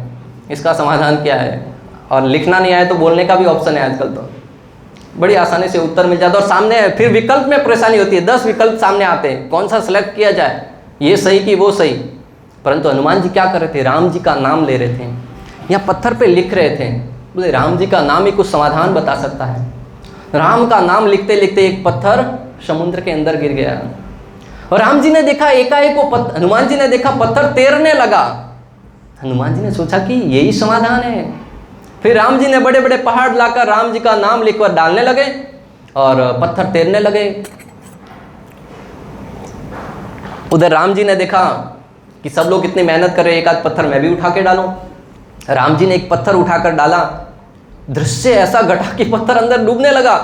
इसका समाधान क्या है, और लिखना नहीं आए तो बोलने का भी ऑप्शन है आजकल, तो बड़ी आसानी से उत्तर मिल जाता है। और सामने फिर विकल्प में परेशानी होती है, 10 विकल्प सामने आते हैं, कौन सा सेलेक्ट किया जाए, ये सही कि वो सही। परंतु हनुमान जी क्या कर रहे थे, राम जी का नाम ले रहे थे, या पत्थर पे लिख रहे थे। बोले राम जी का नाम ही कुछ समाधान बता सकता है। राम का नाम लिखते लिखते एक पत्थर समुद्र के अंदर गिर गया, और राम जी ने देखा एकाएक वो हनुमान जी ने देखा पत्थर तैरने लगा। हनुमान जी ने सोचा कि यही समाधान है। फिर राम जी ने बड़े बड़े पहाड़ लाकर राम जी का नाम लिखकर डालने लगे, और पत्थर तैरने लगे। उधर राम जी ने देखा कि सब लोग इतनी मेहनत कर रहे हैं, एक आध पत्थर मैं भी उठा के डालूं। राम जी ने एक पत्थर उठाकर डाला, दृश्य ऐसा घटा कि पत्थर अंदर डूबने लगा।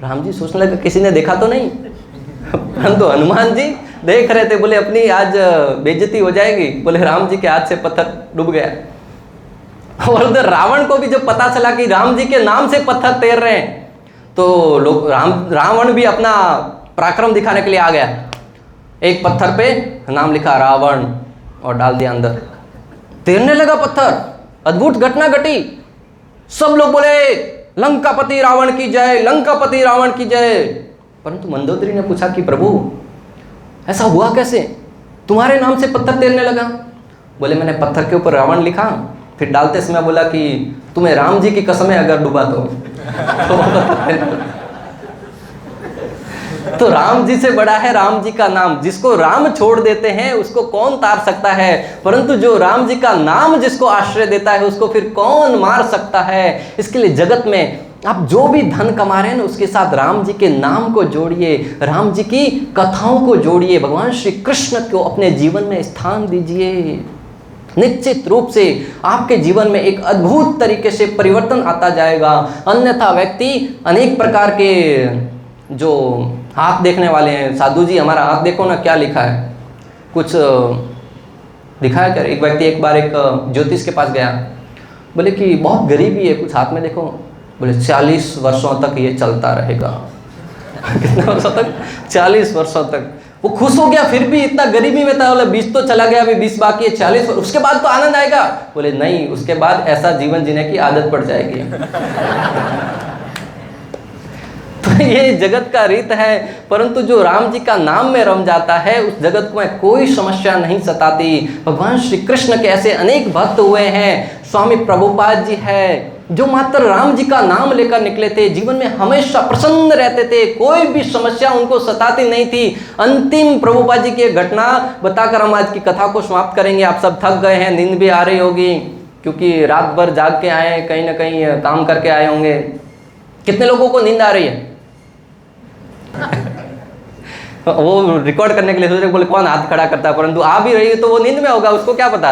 राम जी सोचने लगे किसी ने देखा तो नहीं, परंतु हनुमान जी देख रहे थे। बोले अपनी आज बेइज्जती हो जाएगी। बोले राम जी के हाथ से पत्थर डूब गया। और उधर रावण को भी जब पता चला कि राम जी के नाम से पत्थर तैर रहे हैं, तो लोग रावण भी अपना पराक्रम दिखाने के लिए आ गया। एक पत्थर पे नाम लिखा रावण और डाल दिया अंदर, तैरने लगा पत्थर। अद्भुत घटना घटी। सब लोग बोले लंकापति रावण की जय, लंकापति रावण की जय। परंतु मंदोदरी ने पूछा कि प्रभु ऐसा हुआ कैसे, तुम्हारे नाम से पत्थर तैरने लगा? बोले मैंने पत्थर के ऊपर रावण लिखा, फिर डालते समय बोला कि तुम्हें राम जी की कसम है अगर डूबा तो तो राम जी से बड़ा है राम जी का नाम। जिसको राम छोड़ देते हैं उसको कौन तार सकता है, परंतु जो राम जी का नाम जिसको आश्रय देता है उसको फिर कौन मार सकता है। इसके लिए जगत में आप जो भी धन कमा रहे हैं ना, उसके साथ राम जी के नाम को जोड़िए, राम जी की कथाओं को जोड़िए, भगवान श्री कृष्ण को अपने जीवन में स्थान दीजिए। निश्चित रूप से आपके जीवन में एक अद्भुत तरीके से परिवर्तन आता जाएगा। अन्यथा व्यक्ति अनेक प्रकार के जो हाथ देखने वाले हैं, साधु जी हमारा हाथ देखो ना क्या लिखा है, कुछ दिखाया कर। एक व्यक्ति एक बार एक ज्योतिष के पास गया, बोले कि बहुत गरीबी है, कुछ हाथ में देखो। बोले 40 वर्षों तक ये चलता रहेगा। कितने वर्षों तक? 40 वर्षों तक। वो खुश हो गया, फिर भी इतना गरीबी में था। बोले 20 तो चला गया, अभी 20 बाकी है, 40 उसके बाद तो आनंद आएगा। बोले नहीं, उसके बाद ऐसा जीवन जीने की आदत पड़ जाएगी। तो ये जगत का रीत है, परंतु जो राम जी का नाम में रम जाता है उस जगत को में कोई समस्या नहीं सताती। भगवान श्री कृष्ण के ऐसे अनेक भक्त हुए हैं। स्वामी प्रभुपाद जी है जो मात्र राम जी का नाम लेकर निकले थे, जीवन में हमेशा प्रसन्न रहते थे, कोई भी समस्या उनको सताती नहीं थी। अंतिम प्रभुपाद जी की घटना बताकर हम आज की कथा को समाप्त करेंगे। आप सब थक गए हैं, नींद भी आ रही होगी, क्योंकि रात भर जाग के आए, कहीं ना कहीं काम करके आए होंगे। कितने लोगों को नींद आ रही है? वो रिकॉर्ड करने के लिए सोच रहे, बोले कौन हाथ खड़ा करता है, परंतु आ भी रही है तो वो नींद में होगा, उसको क्या पता।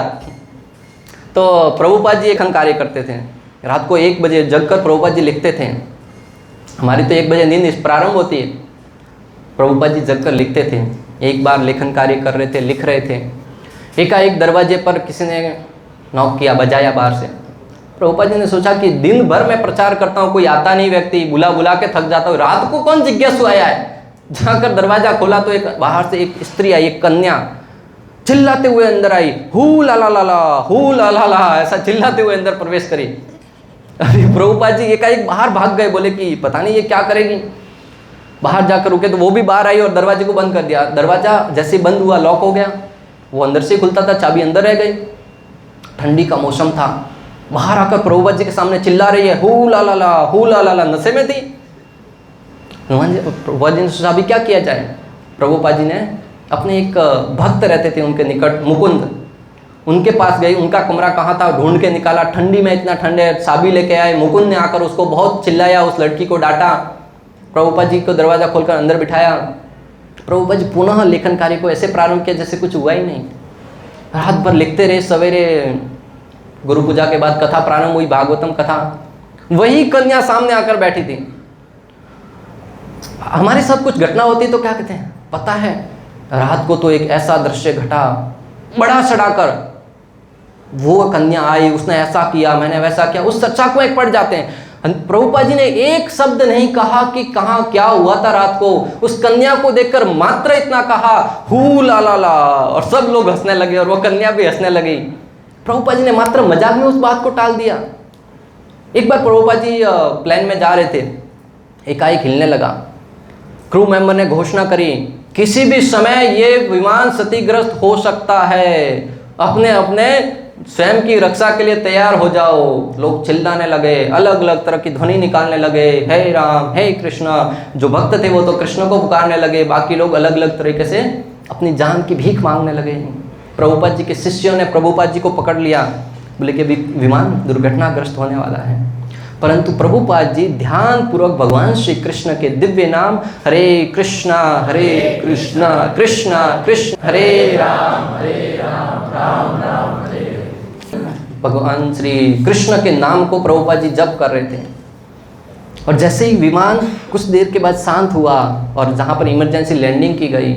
तो प्रभुपाद जी एक कार्य करते थे, रात को 1 बजे जगकर प्रभुपाद जी लिखते थे। हमारी तो 1 बजे नींद प्रारंभ होती है, प्रभुपाद जी जगकर लिखते थे। एक बार लेखन कार्य कर रहे थे, लिख रहे थे, एकाएक दरवाजे पर किसी ने नॉक किया, बजाया बाहर से। प्रभुपाद जी ने सोचा कि दिन भर मैं प्रचार करता हूँ, कोई आता नहीं, व्यक्ति बुला बुला के थक जाता हूँ, रात को कौन जिज्ञासु आया है। जाकर दरवाजा खोला तो एक बाहर से एक स्त्री आई, एक कन्या चिल्लाते हुए अंदर आई, हू ला ला ला ला, हू ला ला ला, ऐसा चिल्लाते हुए अंदर प्रवेश करी। अरे प्रभुपाद जी एकाएक बाहर भाग गए, बोले कि पता नहीं ये क्या करेगी। बाहर जाकर रुके तो वो भी बाहर आई और दरवाजे को बंद कर दिया। दरवाजा जैसे बंद हुआ लॉक हो गया, वो अंदर से खुलता था, चाबी अंदर रह गई। ठंडी का मौसम था, बाहर आकर प्रभुपाद जी के सामने चिल्ला रही है, हू ला ला ला, हू ला ला ला, नशे में थी। प्रभुपाद जी ने सोचा अभी क्या किया जाए। प्रभुपाद जी ने अपने एक भक्त रहते थे उनके निकट, मुकुंद, उनके पास गई। उनका कमरा कहाँ था ढूंढ के निकाला, ठंडी में, इतना ठंडे, चाबी लेके आए। मुकुंद ने आकर उसको बहुत चिल्लाया, उस लड़की को डांटा। प्रभुपाद जी को दरवाजा खोलकर अंदर बिठाया। प्रभुपाद जी पुनः लेखन कार्य को ऐसे प्रारंभ किया जैसे कुछ हुआ ही नहीं। रात भर लिखते रहे। सवेरे गुरु पूजा के बाद कथा प्रारंभ हुई, भागवतम कथा। वही कन्या सामने आकर बैठी थी। हमारे साथ कुछ घटना होती तो क्या कहते हैं पता है, रात को तो एक ऐसा दृश्य घटा, बड़ा सड़ाकर वो कन्या आई, उसने ऐसा किया, मैंने वैसा किया, उस चर्चा को एक पड़ जाते हैं। प्रभुपाद जी ने एक शब्द नहीं कहा कि कहाँ क्या हुआ था रात को। उस कन्या को देखकर मात्र इतना कहा, हू ला ला ला, और सब लोग हंसने लगे और वो कन्या भी हंसने लगी। प्रभुपाद जी ने मात्र मजाक में उस बात को टाल दिया। एक बार प्रभुपाद जी प्लेन में जा रहे थे, एकाएक हिलने लगा। क्रू मेंबर ने घोषणा करी, किसी भी समय ये विमान क्षतिग्रस्त हो सकता है, अपने अपने स्वयं की रक्षा के लिए तैयार हो जाओ। लोग चिल्लाने लगे, अलग अलग तरह की ध्वनि निकालने लगे, हे राम, हे कृष्ण। जो भक्त थे वो तो कृष्ण को पुकारने लगे, बाकी लोग अलग अलग तरीके से अपनी जान की भीख मांगने लगे। प्रभुपाद जी के शिष्यों ने प्रभुपाद जी को पकड़ लिया, बोले कि विमान दुर्घटनाग्रस्त होने वाला है। परंतु प्रभुपाद जी ध्यान पूर्वक भगवान श्री कृष्ण के दिव्य नाम, हरे कृष्णा कृष्ण कृष्ण हरे राम राम राम हरे, भगवान श्री कृष्ण के नाम को प्रभुपाद जी जप कर रहे थे। और जैसे ही विमान कुछ देर के बाद शांत हुआ और जहाँ पर इमरजेंसी लैंडिंग की गई,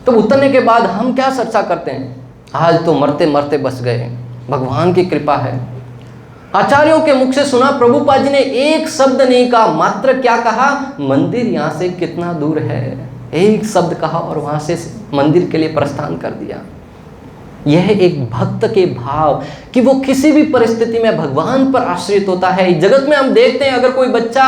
तो उतरने के बाद हम क्या चर्चा करते हैं, आज तो मरते मरते बच गए, भगवान की कृपा है। आचार्यों के मुख से सुना, प्रभुपाद जी ने एक शब्द नहीं कहा, मात्र क्या कहा, मंदिर यहाँ से कितना दूर है, एक शब्द कहा और वहाँ से मंदिर के लिए प्रस्थान कर दिया। यह एक भक्त के भाव कि वो किसी भी परिस्थिति में भगवान पर आश्रित होता है। जगत में हम देखते हैं अगर कोई बच्चा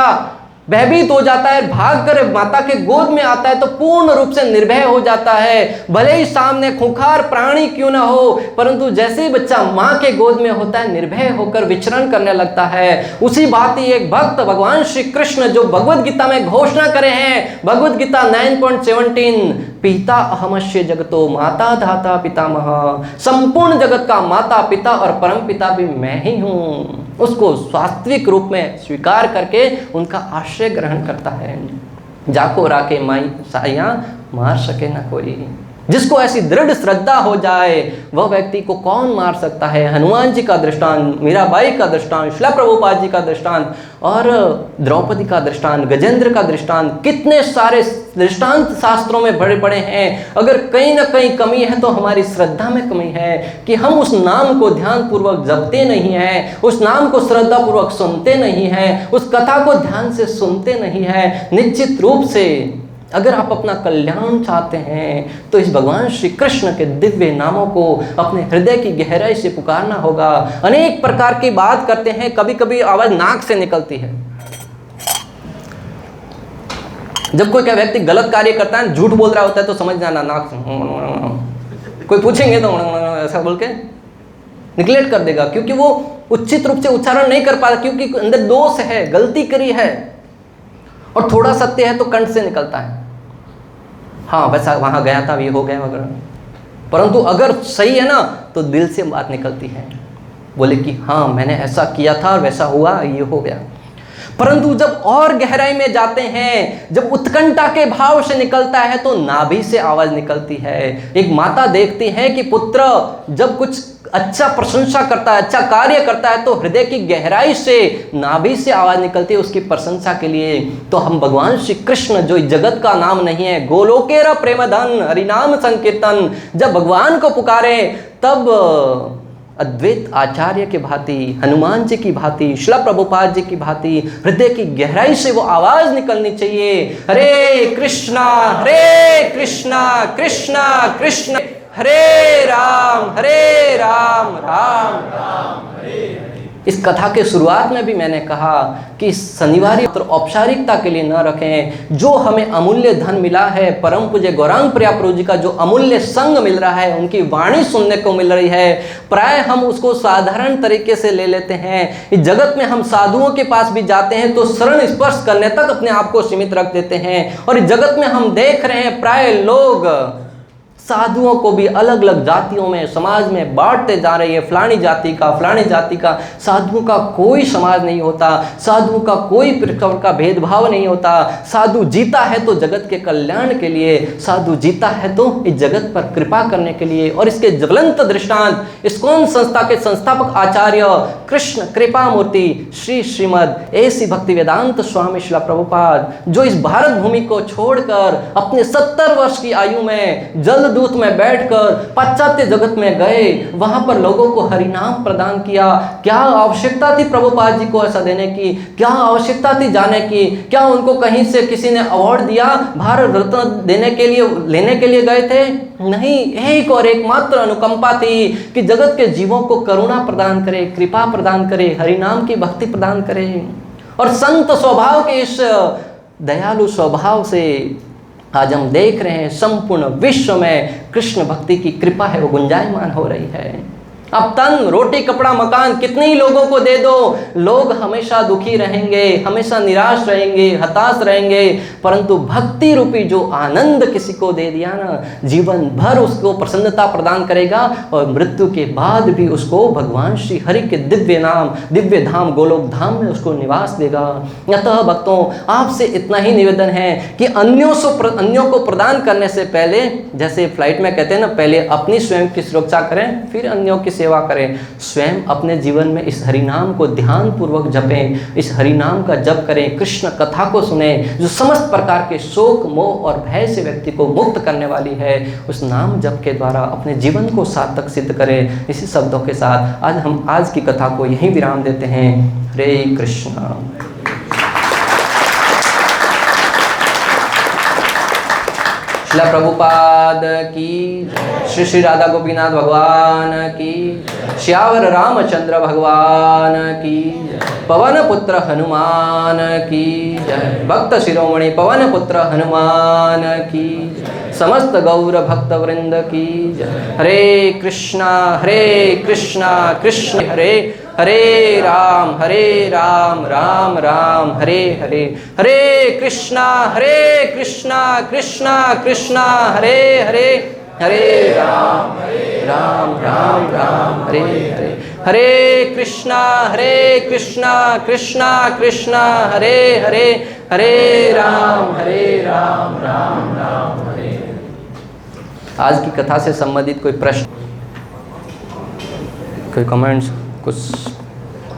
भयभीत हो जाता है, भागकर माता के गोद में आता है तो पूर्ण रूप से निर्भय हो जाता है। भले ही सामने खूंखार प्राणी क्यों ना हो, परंतु जैसे ही बच्चा माँ के गोद में होता है निर्भय होकर विचरण करने लगता है। उसी भांति एक भक्त भगवान श्री कृष्ण जो भगवद गीता में घोषणा करे हैं, भगवद गीता 9.17, पिता अहमस्य जगतो माता धाता पितामह, संपूर्ण जगत का माता पिता और परम पिता भी मैं ही हूँ, उसको वास्तविक रूप में स्वीकार करके उनका आश्रय ग्रहण करता है। जाको राके माई साया मार सके ना कोई। जिसको ऐसी दृढ़ श्रद्धा हो जाए वह व्यक्ति को कौन मार सकता है। हनुमान जी का दृष्टांत, मीराबाई का दृष्टांत, शिला प्रभुपाद जी का दृष्टांत और द्रौपदी का दृष्टांत, गजेंद्र का दृष्टांत, कितने सारे दृष्टांत शास्त्रों में बड़े बड़े हैं। अगर कहीं ना कहीं कमी है तो हमारी श्रद्धा में कमी है कि हम उस नाम को ध्यानपूर्वक जपते नहीं हैं, उस नाम को श्रद्धापूर्वक सुनते नहीं हैं, उस कथा को ध्यान से सुनते नहीं हैं। निश्चित रूप से अगर आप अपना कल्याण चाहते हैं तो इस भगवान श्री कृष्ण के दिव्य नामों को अपने हृदय की गहराई से पुकारना होगा। अनेक प्रकार की बात करते हैं, कभी कभी आवाज नाक से निकलती है। जब कोई क्या व्यक्ति गलत कार्य करता है, झूठ बोल रहा होता है तो समझ जाना नाक से। कोई पूछेंगे तो ऐसा बोल के निग्लेक्ट कर देगा, क्योंकि वो उचित रूप से उच्चारण नहीं कर पा रहा, क्योंकि अंदर दोष है, गलती करी है। और थोड़ा सत्य है तो कंठ से निकलता है, हाँ वैसा वहां गया था, ये हो गया वगैरह। परंतु अगर सही है ना तो दिल से बात निकलती है, बोले कि हाँ मैंने ऐसा किया था और वैसा हुआ, ये हो गया। परंतु जब और गहराई में जाते हैं, जब उत्कंठा के भाव से निकलता है तो नाभि से आवाज निकलती है। एक माता देखती है कि पुत्र जब कुछ अच्छा प्रशंसा करता है, अच्छा कार्य करता है तो हृदय की गहराई से नाभि से आवाज निकलती है उसकी प्रशंसा के लिए। तो हम भगवान श्री कृष्ण जो जगत का नाम नहीं है, गोलोकेरा प्रेमधन हरिनाम संकीर्तन, जब भगवान को पुकारे तब अद्वैत आचार्य के भांति, हनुमान जी की भांति, शिला प्रभुपाद जी की भांति हृदय की गहराई से वो आवाज निकलनी चाहिए, हरे कृष्णा कृष्णा कृष्ण हरे राम राम राम हरे। इस कथा के शुरुआत में भी मैंने कहा कि शनिवारी और औपचारिकता के लिए न रखें। जो हमें अमूल्य धन मिला है, परम पूज्य गौरांग प्रिया प्रभु जी का जो अमूल्य संग मिल रहा है, उनकी वाणी सुनने को मिल रही है, प्राय हम उसको साधारण तरीके से ले लेते हैं। इस जगत में हम साधुओं के पास भी जाते हैं तो शरण स्पर्श करने तक अपने आप को सीमित रख देते हैं। और इस जगत में हम देख रहे हैं प्राय लोग साधुओं को भी अलग अलग जातियों में, समाज में बांटते जा रही है। फलानी जाति का साधुओं का कोई समाज नहीं होता, साधुओं का कोई प्रकार का भेदभाव नहीं होता। साधु जीता है तो जगत के कल्याण के लिए, साधु जीता है तो इस जगत पर कृपा करने के लिए। और इसके ज्वलंत दृष्टांत इस्कॉन संस्था के संस्थापक आचार्य कृष्ण कृपा मूर्ति श्री श्रीमद ऐसी भक्ति वेदांत स्वामी शिला प्रभुपाद, जो इस भारत भूमि को छोड़कर अपने 70 वर्ष की आयु में जल दूत में बैठकर पाश्चात्य जगत में गए, वहां पर लोगों को हरिनाम प्रदान किया। क्या आवश्यकता थी प्रभुपाद जी को ऐसा देने की? क्या आवश्यकता थी जाने की? क्या उनको कहीं से किसी ने अवार्ड दिया, भारत रत्न देने के लिए लेने के लिए गए थे? नहीं, एक और एकमात्र अनुकंपा थी कि जगत के जीवों को करुणा प्रदान करे, कृपा प्रदान करे, हरिनाम की भक्ति प्रदान करे। और संत स्वभाव के इस दयालु स्वभाव से आज हम देख रहे हैं संपूर्ण विश्व में कृष्ण भक्ति की कृपा है, वो गुंजायमान हो रही है। अब तन, रोटी, कपड़ा, मकान कितने ही लोगों को दे दो, लोग हमेशा दुखी रहेंगे, हमेशा निराश रहेंगे, हताश रहेंगे। परंतु भक्ति रूपी जो आनंद किसी को दे दिया ना, जीवन भर उसको प्रसन्नता प्रदान करेगा और मृत्यु के बाद भी उसको भगवान श्री हरि के दिव्य नाम, दिव्य धाम, गोलोक धाम में उसको निवास देगा। अतः भक्तों, आपसे इतना ही निवेदन है कि अन्यों को प्रदान करने से पहले, जैसे फ्लाइट में कहते हैं ना, पहले अपनी स्वयं की सुरक्षा करें फिर अन्यों की सेवा करें। स्वयं अपने जीवन में इस हरिनाम को ध्यान पूर्वक जपें, इस हरिनाम का जप करें, कृष्ण कथा को सुने जो समस्त प्रकार के शोक, मोह और भय से व्यक्ति को मुक्त करने वाली है। उस नाम जप के द्वारा अपने जीवन को सार्थक सिद्ध करें। इसी शब्दों के साथ आज हम आज की कथा को यहीं विराम देते हैं। हरे कृष्णा। श्रील प्रभुपाद की जय। श्री श्री राधा गोपीनाथ भगवान की जय। श्यावर रामचंद्र भगवान की जय। पवन पुत्र हनुमान की जय। भक्त शिरोमणि पवन पुत्र हनुमान की जय। समस्त गौर भक्त वृंद की जय। हरे कृष्णा कृष्ण हरे हरे राम राम राम हरे हरे। हरे कृष्णा कृष्ण कृष्ण हरे हरे। हरे राम राम राम हरे हरे। हरे कृष्णा कृष्ण कृष्ण हरे हरे। हरे राम राम राम हरे। आज की कथा से संबंधित कोई प्रश्न, कोई कमेंट्स, कुछ